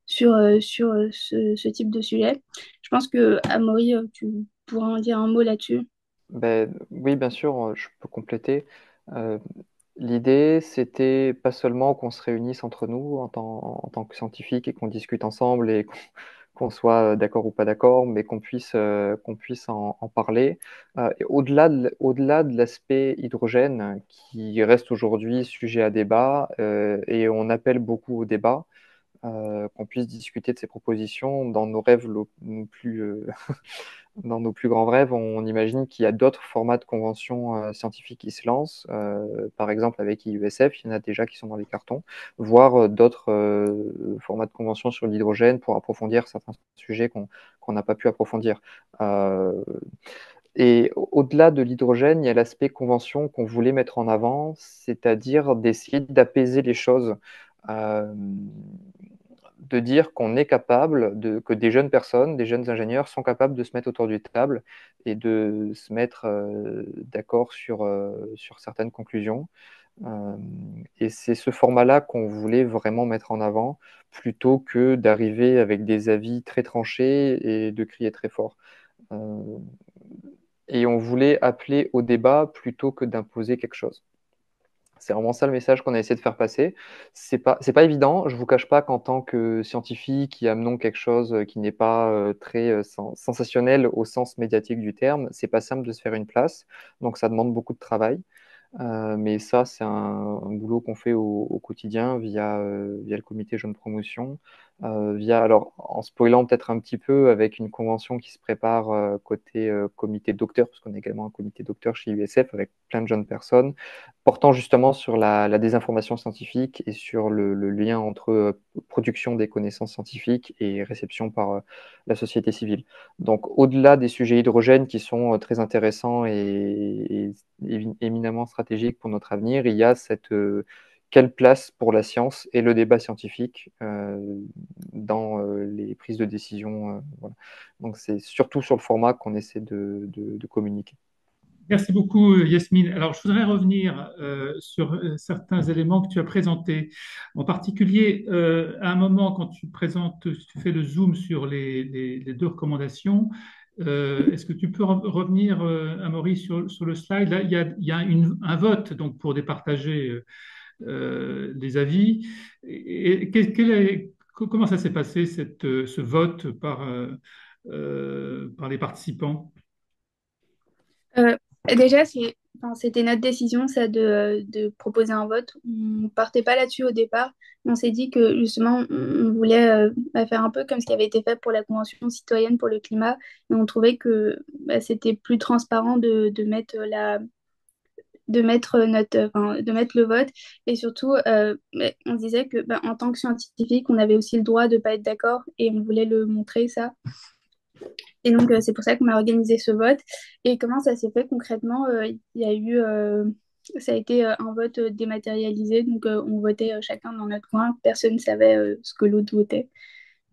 sur ce type de sujet. Je pense que Amaury, tu pourras en dire un mot là-dessus. Ben, oui, bien sûr, je peux compléter. Euh, L'idée, c'était pas seulement qu'on se réunisse entre nous en tant que scientifiques et qu'on discute ensemble et qu'on soit d'accord ou pas d'accord, mais qu'on puisse en parler. Et au-delà de l'aspect hydrogène, qui reste aujourd'hui sujet à débat, et on appelle beaucoup au débat, qu'on puisse discuter de ces propositions dans nos rêves nos plus, dans nos plus grands rêves, on imagine qu'il y a d'autres formats de conventions scientifiques qui se lancent. Par exemple, avec IUSF, il y en a déjà qui sont dans les cartons, voire d'autres formats de conventions sur l'hydrogène pour approfondir certains sujets qu'on n'a pas pu approfondir. Euh, et au-delà de l'hydrogène, il y a l'aspect convention qu'on voulait mettre en avant, c'est-à-dire d'essayer d'apaiser les choses. Euh, de dire qu'on est capable, que des jeunes personnes, des jeunes ingénieurs sont capables de se mettre autour d'une table et de se mettre d'accord sur certaines conclusions. Euh, et c'est ce format-là qu'on voulait vraiment mettre en avant, plutôt que d'arriver avec des avis très tranchés et de crier très fort. Euh, et on voulait appeler au débat plutôt que d'imposer quelque chose. C'est vraiment ça le message qu'on a essayé de faire passer. C'est pas évident. Je vous cache pas qu'en tant que scientifique qui amenons quelque chose qui n'est pas très sensationnel au sens médiatique du terme, c'est pas simple de se faire une place. Donc ça demande beaucoup de travail. Mais ça, c'est un boulot qu'on fait au quotidien via le comité Jeune Promotion, alors en spoilant peut-être un petit peu, avec une convention qui se prépare côté comité docteur, parce qu'on a également un comité docteur chez USF avec plein de jeunes personnes, portant justement sur la désinformation scientifique et sur le lien entre production des connaissances scientifiques et réception par la société civile. Donc, au-delà des sujets hydrogènes qui sont très intéressants et éminemment stratégiques pour notre avenir, il y a quelle place pour la science et le débat scientifique dans les prises de décision. Voilà. Donc, c'est surtout sur le format qu'on essaie de communiquer. Merci beaucoup, Yasmine. Alors, je voudrais revenir sur certains éléments que tu as présentés. En particulier, à un moment, quand tu présentes, tu fais le zoom sur les deux recommandations. Est-ce que tu peux revenir, Amaury, sur le slide? Là, il y a un vote donc, pour départager les avis. Comment ça s'est passé, ce vote par les participants? Euh, Déjà, c'était notre décision, ça, de proposer un vote. On partait pas là-dessus au départ. On s'est dit que justement, on voulait faire un peu comme ce qui avait été fait pour la Convention citoyenne pour le climat. Et on trouvait que c'était plus transparent de mettre le vote. Et surtout, on se disait que en tant que scientifique, on avait aussi le droit de pas être d'accord et on voulait le montrer, ça. Et donc, c'est pour ça qu'on a organisé ce vote. Et comment ça s'est fait concrètement? Il y a eu, ça a été un vote dématérialisé. Donc, on votait chacun dans notre coin. Personne ne savait ce que l'autre votait.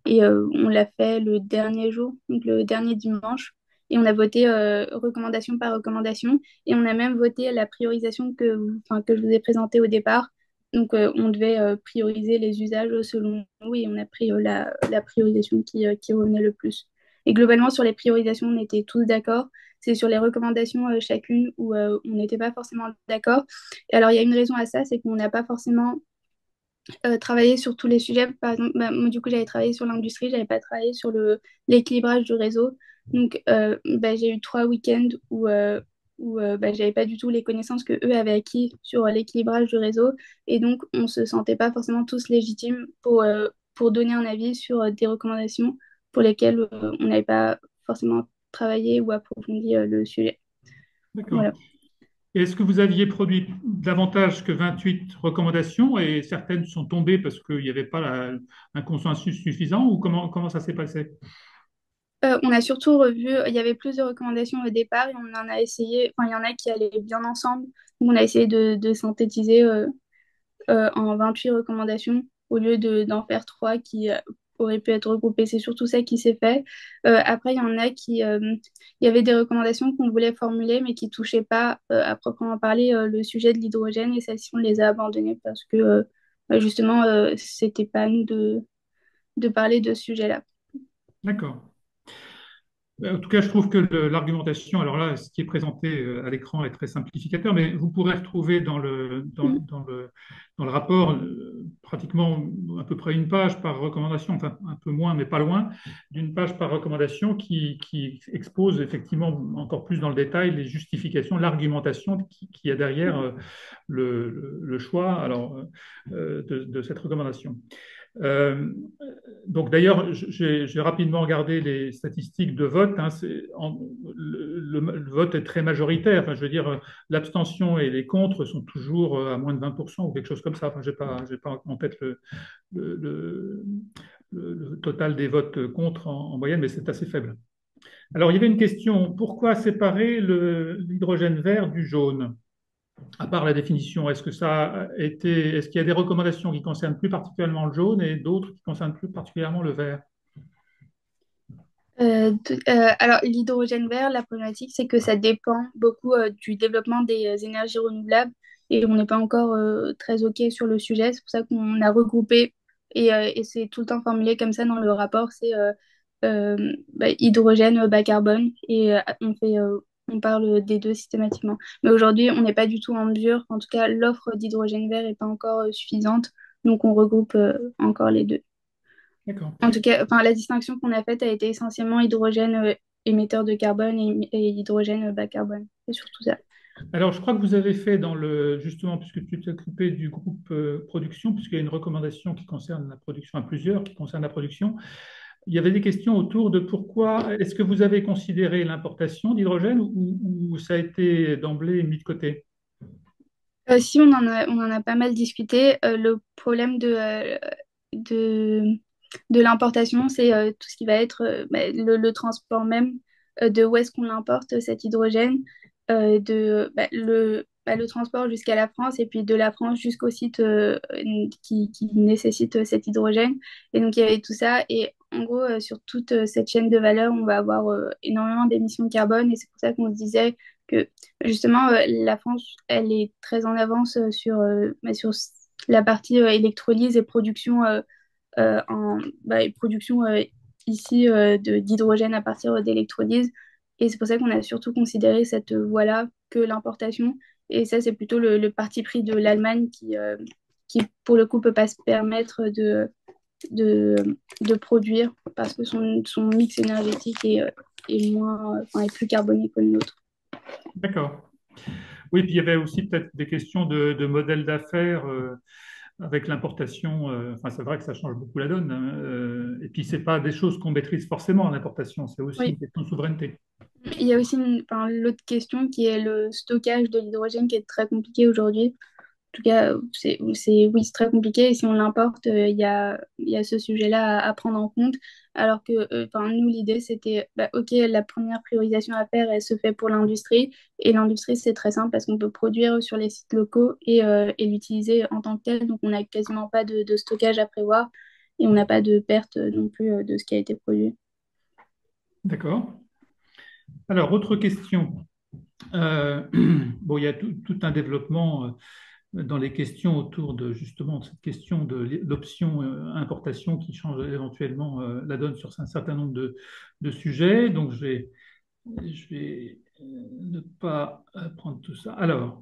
Et on l'a fait le dernier jour, donc le dernier dimanche. Et on a voté recommandation par recommandation. Et on a même voté la priorisation que je vous ai présentée au départ. Donc, on devait prioriser les usages selon nous et on a pris la priorisation qui revenait le plus. Et globalement, sur les priorisations, on était tous d'accord. C'est sur les recommandations chacune où on n'était pas forcément d'accord. Et alors, il y a une raison à ça, c'est qu'on n'a pas forcément travaillé sur tous les sujets. Par exemple, moi, du coup, j'avais travaillé sur l'industrie, j'avais pas travaillé sur l'équilibrage du réseau. Donc, j'ai eu 3 week-ends où j'avais pas du tout les connaissances que eux avaient acquis sur l'équilibrage du réseau. Et donc, on se sentait pas forcément tous légitimes pour donner un avis sur des recommandations pour lesquelles on n'avait pas forcément travaillé ou approfondi le sujet. D'accord. Voilà. Et est-ce que vous aviez produit davantage que 28 recommandations et certaines sont tombées parce qu'il n'y avait pas un consensus suffisant ou comment ça s'est passé? On a surtout revu, il y avait plus de recommandations au départ et on en a essayé, enfin il y en a qui allaient bien ensemble, donc on a essayé de synthétiser en 28 recommandations au lieu d'en faire 3 qui auraient pu être regroupées. C'est surtout ça qui s'est fait. Après, il y en a il y avait des recommandations qu'on voulait formuler mais qui touchaient pas à proprement parler le sujet de l'hydrogène et celles-ci on les a abandonnées parce que justement c'était pas à nous de parler de ce sujet-là. D'accord. En tout cas, je trouve que l'argumentation, alors là, ce qui est présenté à l'écran est très simplificateur, mais vous pourrez retrouver Mm. dans le rapport pratiquement à peu près une page par recommandation, enfin un peu moins, mais pas loin, d'une page par recommandation qui expose effectivement encore plus dans le détail les justifications, l'argumentation qui y a derrière le choix de cette recommandation. Euh, donc d'ailleurs, j'ai rapidement regardé les statistiques de vote. Hein, le vote est très majoritaire. Enfin, je veux dire, l'abstention et les contre sont toujours à moins de 20% ou quelque chose comme ça. Enfin, j'ai pas en tête le, le- le total des votes contre en moyenne, mais c'est assez faible. Alors, il y avait une question. Pourquoi séparer l'hydrogène vert du jaune? À part la définition, est-ce qu'il y a des recommandations qui concernent plus particulièrement le jaune et d'autres qui concernent plus particulièrement le vert? Alors, l'hydrogène vert, la problématique, c'est que ça dépend beaucoup du développement des énergies renouvelables et on n'est pas encore très OK sur le sujet. C'est pour ça qu'on a regroupé et c'est tout le temps formulé comme ça dans le rapport, c'est hydrogène bas carbone et on parle des deux systématiquement. Mais aujourd'hui, on n'est pas du tout en mesure, en tout cas, l'offre d'hydrogène vert n'est pas encore suffisante, donc on regroupe encore les deux. D'accord. En tout cas, enfin, la distinction qu'on a faite a été essentiellement hydrogène émetteur de carbone et hydrogène bas carbone. C'est surtout ça. Alors, je crois que vous avez fait justement, puisque tu t'es occupé du groupe production, puisqu'il y a une recommandation qui concerne la production, enfin plusieurs qui concernent la production, il y avait des questions autour de pourquoi, est-ce que vous avez considéré l'importation d'hydrogène ou ça a été d'emblée mis de côté? Si on en a pas mal discuté, le problème de, de l'importation, c'est tout ce qui va être le transport même de où est-ce qu'on importe cet hydrogène, le transport jusqu'à la France et puis de la France jusqu'au site qui nécessite cet hydrogène. Et donc il y avait tout ça. Et en gros, sur toute cette chaîne de valeur, on va avoir énormément d'émissions de carbone et c'est pour ça qu'on se disait que justement, la France, elle est très en avance sur la partie électrolyse et production, et production ici d'hydrogène à partir d'électrolyse. Et c'est pour ça qu'on a surtout considéré cette voie-là que l'importation. Et ça, c'est plutôt le parti pris de l'Allemagne qui, pour le coup, peut pas se permettre de, de produire parce que son mix énergétique est plus carboné que le nôtre. D'accord. Oui, puis il y avait aussi peut-être des questions de modèle d'affaires avec l'importation. Enfin, c'est vrai que ça change beaucoup la donne, hein, et puis, c'est pas des choses qu'on maîtrise forcément, l'importation. C'est aussi une Oui. question de souveraineté. Il y a aussi l'autre question qui est le stockage de l'hydrogène qui est très compliqué aujourd'hui. En tout cas, oui, c'est très compliqué. Et si on l'importe, il y a ce sujet-là à prendre en compte. Alors que, nous, l'idée, c'était, OK, la première priorisation à faire, elle se fait pour l'industrie. Et l'industrie, c'est très simple parce qu'on peut produire sur les sites locaux et l'utiliser en tant que tel. Donc, on n'a quasiment pas de stockage à prévoir et on n'a pas de perte non plus de ce qui a été produit. D'accord. Alors, autre question. Euh, bon, il y a tout un développement dans les questions autour de justement de cette question de l'option importation qui change éventuellement la donne sur un certain nombre de sujets. Donc, je vais ne pas prendre tout ça. Alors,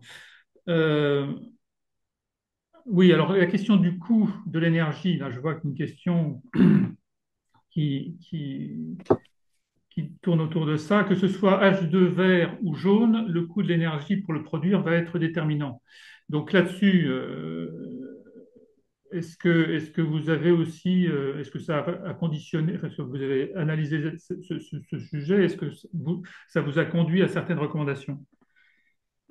euh, oui, alors la question du coût de l'énergie, là, je vois qu'une question qui, qui, qui tourne autour de ça, que ce soit H2 vert ou jaune, le coût de l'énergie pour le produire va être déterminant. Donc là-dessus, est-ce que vous avez aussi, est-ce que ça a conditionné, est-ce que vous avez analysé ce sujet, est-ce que ça vous a conduit à certaines recommandations?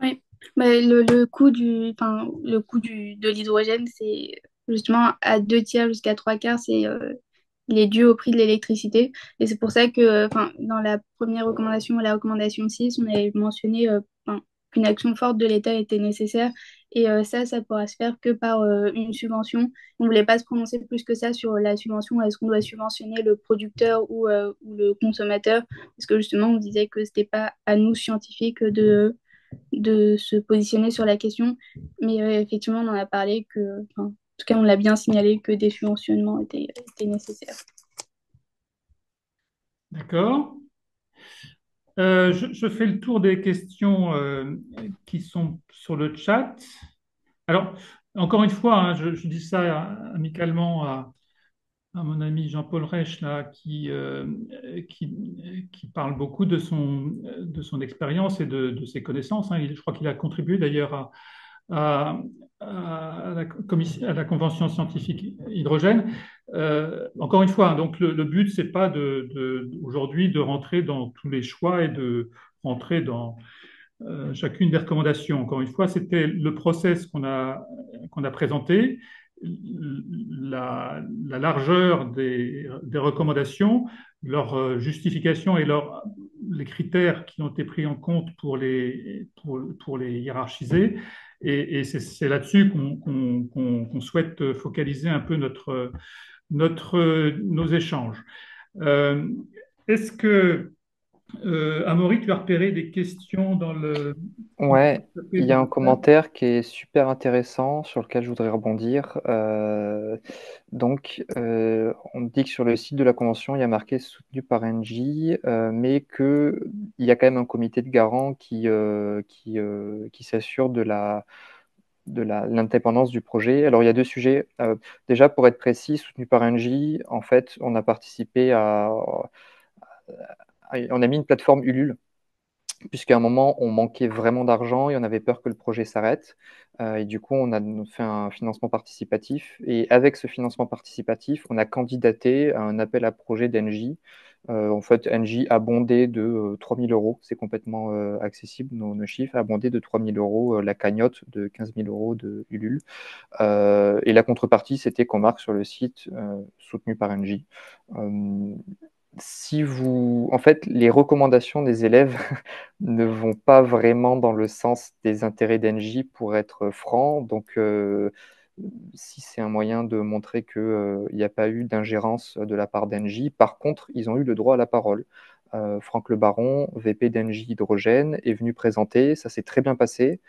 Oui, le coût de l'hydrogène, c'est justement à deux tiers jusqu'à trois quarts, il est dû au prix de l'électricité. Et c'est pour ça que, dans la première recommandation, la recommandation 6 on avait mentionné qu'une action forte de l'État était nécessaire. Et ça pourra se faire que par une subvention. On ne voulait pas se prononcer plus que ça sur la subvention. Est-ce qu'on doit subventionner le producteur ou le consommateur? Parce que justement, on disait que ce n'était pas à nous, scientifiques, de se positionner sur la question. Mais effectivement, on en a parlé en tout cas, on l'a bien signalé que des subventionnements étaient nécessaires. D'accord. Je fais le tour des questions qui sont sur le chat. Alors, encore une fois, hein, je dis ça amicalement à mon ami Jean-Paul Reich, là, qui parle beaucoup de son expérience et de ses connaissances, hein. Je crois qu'il a contribué d'ailleurs à, à la Convention scientifique hydrogène. Encore une fois, hein, donc le but, c'est pas aujourd'hui de rentrer dans tous les choix et de rentrer dans chacune des recommandations. Encore une fois, c'était le process qu'on a présenté, la largeur des recommandations, leur justification et les critères qui ont été pris en compte pour les hiérarchiser. Et c'est là-dessus qu'on souhaite focaliser un peu nos échanges. Euh, est-ce que Amaury, tu as repéré des questions dans le... Ouais, il y a dans un le chat. commentaire qui est super intéressant sur lequel je voudrais rebondir. On dit que sur le site de la Convention, il y a marqué soutenu par Engie, mais qu'il y a quand même un comité de garants qui s'assure de l'indépendance du projet. Alors, il y a deux sujets. Déjà, pour être précis, soutenu par Engie, en fait, on a participé on a mis une plateforme Ulule puisqu'à un moment, on manquait vraiment d'argent et on avait peur que le projet s'arrête. Et du coup, on a fait un financement participatif. Et avec ce financement participatif, on a candidaté à un appel à projet d'Engie. En fait, Engie a bondé de 3 000 euros. C'est complètement accessible, nos chiffres. A bondé de 3 000 euros la cagnotte de 15 000 euros de Ulule. Et la contrepartie, c'était qu'on marque sur le site soutenu par Engie. Euh, Si vous, en fait, les recommandations des élèves ne vont pas vraiment dans le sens des intérêts d'Engie, pour être franc. Si c'est un moyen de montrer qu'il n'y a pas eu d'ingérence de la part d'Engie, par contre, ils ont eu le droit à la parole. Franck Le Baron, VP d'Engie Hydrogène, est venu présenter, ça s'est très bien passé.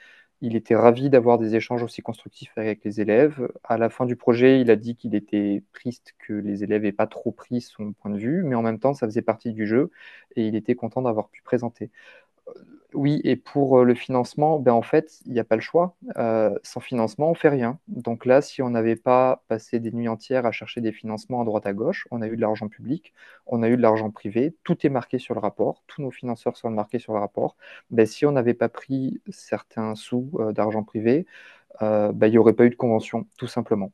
Il était ravi d'avoir des échanges aussi constructifs avec les élèves. À la fin du projet, il a dit qu'il était triste que les élèves n'aient pas trop pris son point de vue, mais en même temps, ça faisait partie du jeu et il était content d'avoir pu présenter. Oui, et pour le financement, ben en fait, il n'y a pas le choix. Sans financement, on fait rien. Donc là, si on n'avait pas passé des nuits entières à chercher des financements à droite à gauche, on a eu de l'argent public, on a eu de l'argent privé, tout est marqué sur le rapport, tous nos financeurs sont marqués sur le rapport. Ben, si on n'avait pas pris certains sous d'argent privé, ben, il n'y aurait pas eu de convention, tout simplement,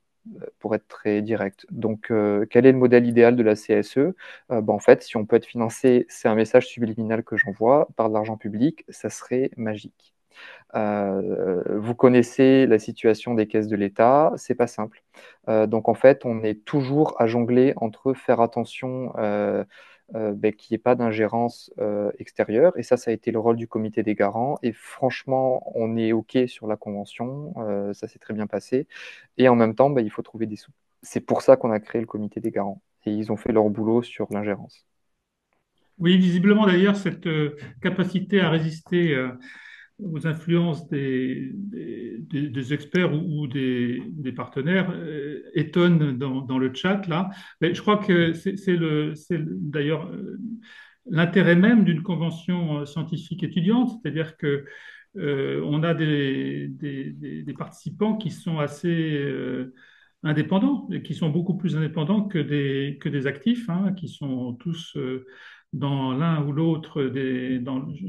pour être très direct. Quel est le modèle idéal de la CSE? En fait, si on peut être financé, c'est un message subliminal que j'envoie, par de l'argent public, ça serait magique. Vous connaissez la situation des caisses de l'État, c'est pas simple. En fait, on est toujours à jongler entre faire attention qu'il n'y ait pas d'ingérence extérieure, et ça a été le rôle du comité des garants. Et franchement, on est OK sur la convention, ça s'est très bien passé. Et en même temps, il faut trouver des sous. C'est pour ça qu'on a créé le comité des garants. Et ils ont fait leur boulot sur l'ingérence. Oui, visiblement d'ailleurs, cette capacité à résister aux influences des experts ou des partenaires étonne dans le chat là. Mais je crois que d'ailleurs l'intérêt même d'une convention scientifique étudiante, c'est-à-dire que on a des participants qui sont assez indépendants, et qui sont beaucoup plus indépendants que des actifs, hein, qui sont tous dans l'un ou l'autre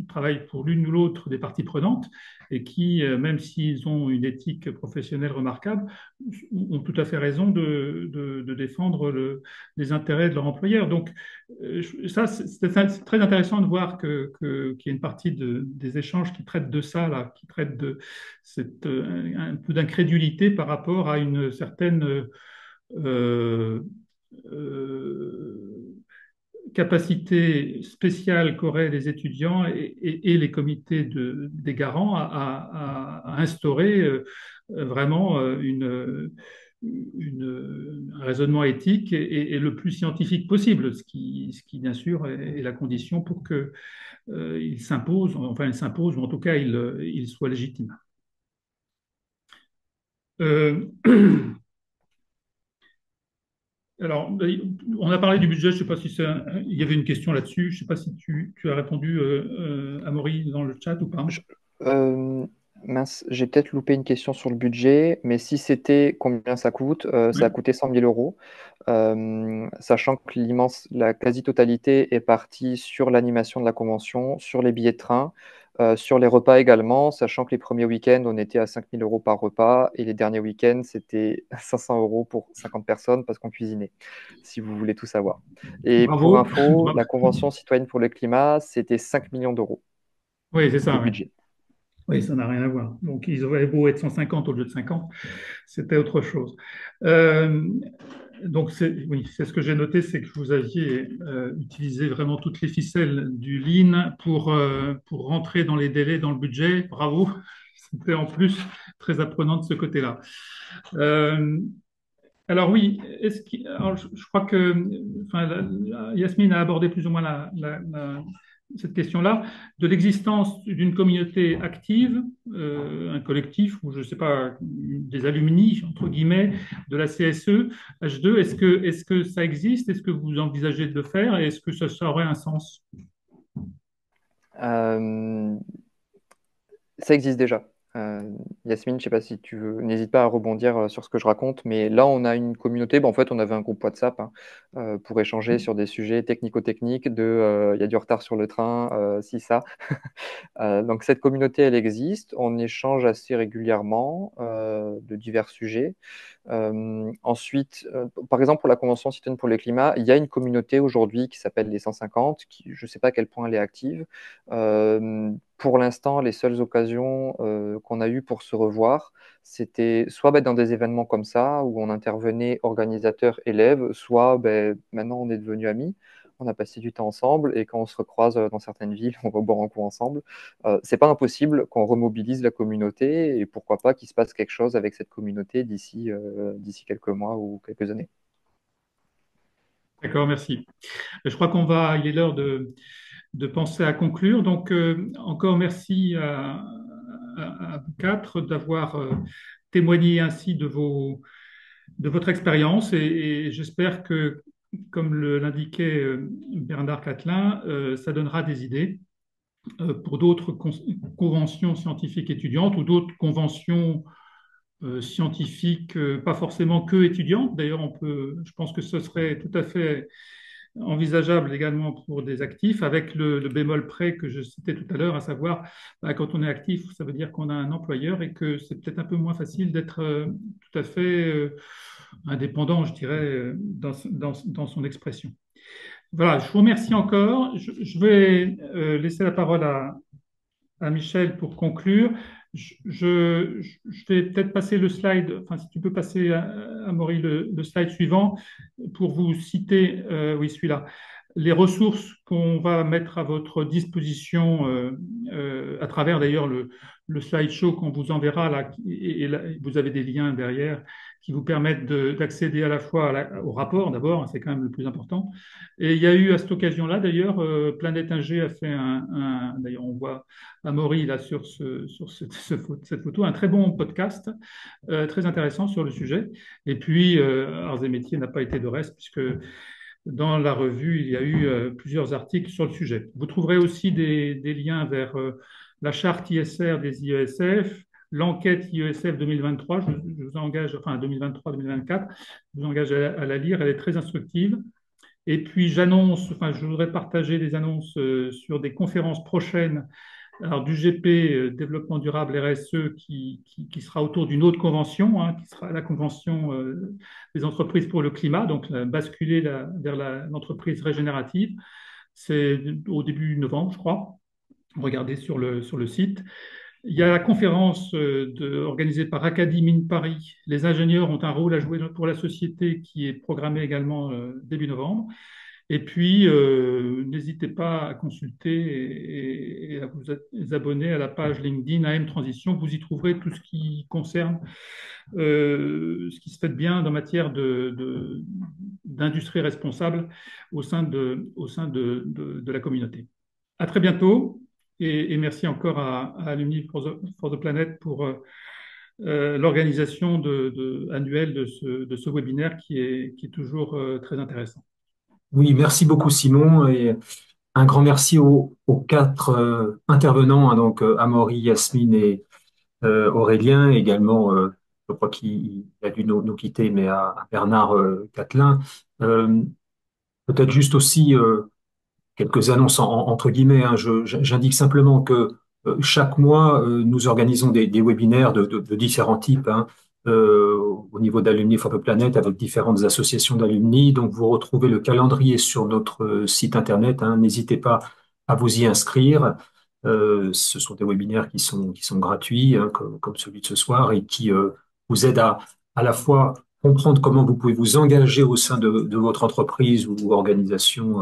travaillent pour l'une ou l'autre des parties prenantes et qui, même s'ils ont une éthique professionnelle remarquable, ont tout à fait raison de défendre les intérêts de leur employeur. Donc, ça, c'est très intéressant de voir qu'il y a une partie des échanges qui traitent de ça, là, qui traitent de un peu d'incrédulité par rapport à une certaine euh, euh, capacité spéciale qu'auraient les étudiants et les comités des garants à instaurer vraiment un raisonnement éthique et le plus scientifique possible, ce qui bien sûr est la condition pour que il s'impose, enfin il s'impose, ou en tout cas il soit légitime. Euh, Alors, on a parlé du budget, je ne sais pas si il y avait une question là-dessus, je ne sais pas si tu as répondu, Amaury, dans le chat ou pas. Je- euh, Mince, j'ai peut-être loupé une question sur le budget, mais si c'était combien ça coûte, ça a Oui. coûté 100 000 euros, sachant que la quasi-totalité est partie sur l'animation de la convention, sur les billets de train, sur les repas également, sachant que les premiers week-ends, on était à 5 000 euros par repas, et les derniers week-ends, c'était 500 euros pour 50 personnes parce qu'on cuisinait, si vous voulez tout savoir. Et pour Bravo. info, Bravo. la Convention citoyenne pour le climat, c'était 5 millions d'euros Oui, c'est de ça, oui. budget. Oui, ça n'a rien à voir. Donc, ils auraient beau être 150 au lieu de 50, c'était autre chose. Euh, donc, oui, c'est ce que j'ai noté, c'est que vous aviez utilisé vraiment toutes les ficelles du Lean pour rentrer dans les délais, dans le budget. Bravo. C'était en plus très apprenant de ce côté-là. Euh, alors oui, alors, je crois que enfin, Yasmine a abordé plus ou moins cette question-là, de l'existence d'une communauté active, un collectif, ou je ne sais pas, des alumni, entre guillemets, de la CSE H2. Est-ce que ça existe? Est-ce que vous envisagez de le faire? Et est-ce que ça aurait un sens? Euh, Ça existe déjà. Yasmine, je sais pas si tu veux, n'hésite pas à rebondir sur ce que je raconte, mais là, on a une communauté. En fait, on avait un groupe WhatsApp hein, pour échanger sur des sujets technico-techniques il y a du retard sur le train, si ça. Donc, cette communauté, elle existe. On échange assez régulièrement de divers sujets. Ensuite, par exemple, pour la Convention citoyenne pour le climat, il y a une communauté aujourd'hui qui s'appelle les 150, qui, je ne sais pas à quel point elle est active. Pour l'instant, les seules occasions qu'on a eues pour se revoir, c'était soit dans des événements comme ça, où on intervenait organisateur-élève, soit maintenant on est devenus amis. On a passé du temps ensemble et quand on se recroise dans certaines villes, on va boire un coup ensemble. C'est pas impossible qu'on remobilise la communauté et pourquoi pas qu'il se passe quelque chose avec cette communauté d'ici quelques mois ou quelques années. D'accord, merci. Je crois il est l'heure de penser à conclure. Donc, encore merci à vous quatre d'avoir témoigné ainsi de votre expérience et j'espère que, comme l'indiquait Bernard Catlin, ça donnera des idées pour d'autres conventions scientifiques étudiantes ou d'autres conventions scientifiques, pas forcément que étudiantes. D'ailleurs, je pense que ce serait tout à fait envisageable également pour des actifs, avec le bémol près que je citais tout à l'heure, à savoir, quand on est actif, ça veut dire qu'on a un employeur et que c'est peut-être un peu moins facile d'être tout à fait indépendant, je dirais, dans son expression. Voilà, je vous remercie encore. Je vais laisser la parole à Michel pour conclure. Je vais peut-être passer le slide, enfin si tu peux passer à Maury le slide suivant pour vous citer, oui celui-là, les ressources qu'on va mettre à votre disposition à travers d'ailleurs le slideshow qu'on vous enverra là, et là, vous avez des liens derrière qui vous permettent d'accéder à la fois au rapport d'abord, c'est quand même le plus important. Et il y a eu à cette occasion-là d'ailleurs, Planète 1G a fait d'ailleurs on voit Amaury là sur cette photo, un très bon podcast, très intéressant sur le sujet. Et puis, Arts et Métiers n'a pas été de reste, puisque dans la revue, il y a eu plusieurs articles sur le sujet. Vous trouverez aussi des liens vers la charte ISR des IESF, l'enquête IESF 2023, je vous engage, enfin 2023-2024, je vous engage à la lire, elle est très instructive. Et puis je voudrais partager des annonces sur des conférences prochaines. Alors, du GP, Développement durable RSE, qui sera autour d'une autre convention, hein, qui sera la convention des entreprises pour le climat, donc basculer vers l'entreprise régénérative. C'est au début novembre, je crois. Regardez sur le site. Il y a la conférence organisée par Acadie Paris. Les ingénieurs ont un rôle à jouer pour la société qui est programmée également début novembre. Et puis, n'hésitez pas à consulter et à vous abonner à la page LinkedIn AM Transition. Vous y trouverez tout ce qui concerne ce qui se fait de bien en matière d'industrie responsable au sein de la communauté. À très bientôt et merci encore à Alumni for the Planet pour l'organisation annuelle de ce webinaire qui est toujours très intéressant. Oui, merci beaucoup Simon et un grand merci aux quatre intervenants, hein, donc Amaury, Yasmine et Aurélien, également, je crois qu'il a dû nous quitter, mais à Bernard Catlin. Euh, Peut-être juste aussi quelques annonces entre guillemets, hein. J'indique simplement que chaque mois, nous organisons des webinaires de différents types, hein, au niveau d'Alumni for the Planet avec différentes associations d'alumni. Donc, vous retrouvez le calendrier sur notre site internet, hein. N'hésitez pas à vous y inscrire. Ce sont des webinaires qui sont gratuits, hein, comme celui de ce soir, et qui vous aident à la fois comprendre comment vous pouvez vous engager au sein de votre entreprise ou organisation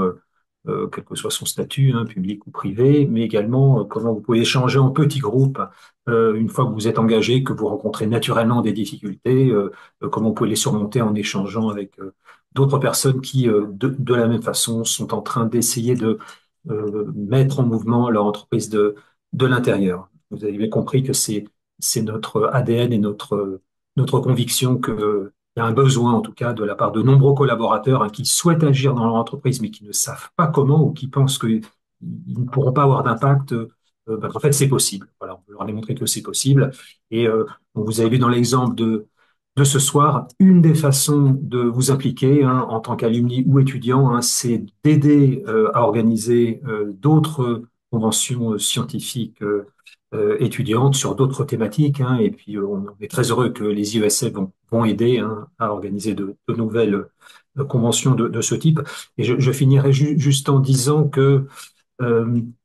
quel que soit son statut, hein, public ou privé, mais également comment vous pouvez échanger en petits groupes une fois que vous êtes engagé, que vous rencontrez naturellement des difficultés, comment vous pouvez les surmonter en échangeant avec d'autres personnes qui, de la même façon, sont en train d'essayer mettre en mouvement leur entreprise de l'intérieur. Vous avez bien compris que c'est notre ADN et notre conviction qu'il y a un besoin, en tout cas, de la part de nombreux collaborateurs, hein, qui souhaitent agir dans leur entreprise, mais qui ne savent pas comment ou qui pensent qu'ils ne pourront pas avoir d'impact. En fait, c'est possible. Voilà, on veut leur démontrer que c'est possible. Et vous avez vu dans l'exemple de ce soir, une des façons de vous impliquer, hein, en tant qu'alumni ou étudiant, hein, c'est d'aider à organiser d'autres conventions scientifiques étudiantes sur d'autres thématiques, hein. Et puis, on est très heureux que les IESF vont aider, hein, à organiser de nouvelles conventions de ce type. Et je finirai juste en disant que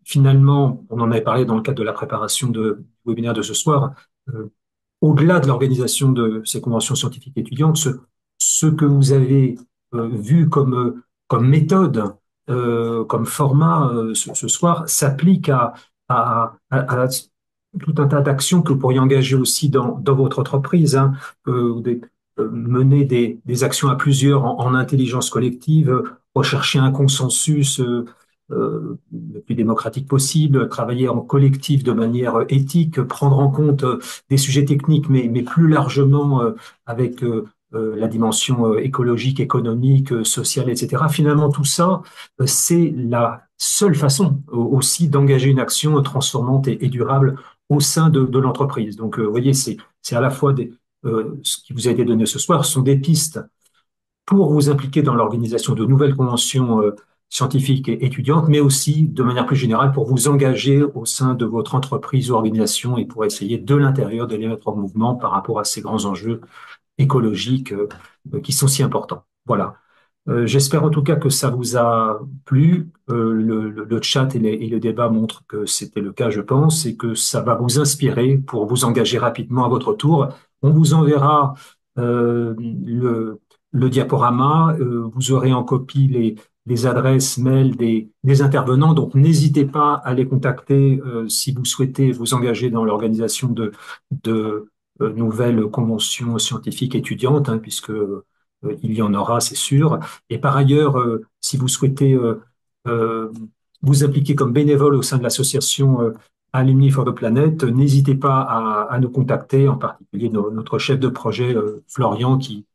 finalement, on en avait parlé dans le cadre de la préparation du webinaire de ce soir, euh, au-delà de l'organisation de ces conventions scientifiques étudiantes, ce que vous avez vu comme méthode, comme format ce soir, s'applique à tout un tas d'actions que vous pourriez engager aussi dans votre entreprise, hein. Mener des actions à plusieurs en intelligence collective, rechercher un consensus le plus démocratique possible, travailler en collectif de manière éthique, prendre en compte des sujets techniques, mais plus largement avec la dimension écologique, économique, sociale, etc. Finalement, tout ça, c'est la seule façon aussi d'engager une action transformante et durable au sein de l'entreprise. Donc, vous voyez, c'est à la fois ce qui vous a été donné ce soir sont des pistes pour vous impliquer dans l'organisation de nouvelles conventions scientifiques et étudiantes, mais aussi de manière plus générale pour vous engager au sein de votre entreprise ou organisation et pour essayer de l'intérieur de les mettre en mouvement par rapport à ces grands enjeux écologiques qui sont si importants. Voilà. J'espère en tout cas que ça vous a plu. Le chat et le débat montrent que c'était le cas, je pense, et que ça va vous inspirer pour vous engager rapidement à votre tour. On vous enverra le diaporama. Vous aurez en copie les adresses mail des intervenants. Donc, n'hésitez pas à les contacter si vous souhaitez vous engager dans l'organisation de nouvelles conventions scientifiques étudiantes, hein, puisque il y en aura, c'est sûr. Et par ailleurs, si vous souhaitez euh, vous impliquer comme bénévole au sein de l'association Alumni for the Planet, n'hésitez pas à nous contacter, en particulier notre chef de projet, Florian, qui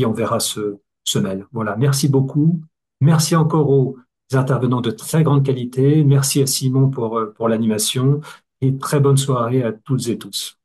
enverra ce mail. Voilà, merci beaucoup. Merci encore aux intervenants de très grande qualité. Merci à Simon pour l'animation et très bonne soirée à toutes et tous.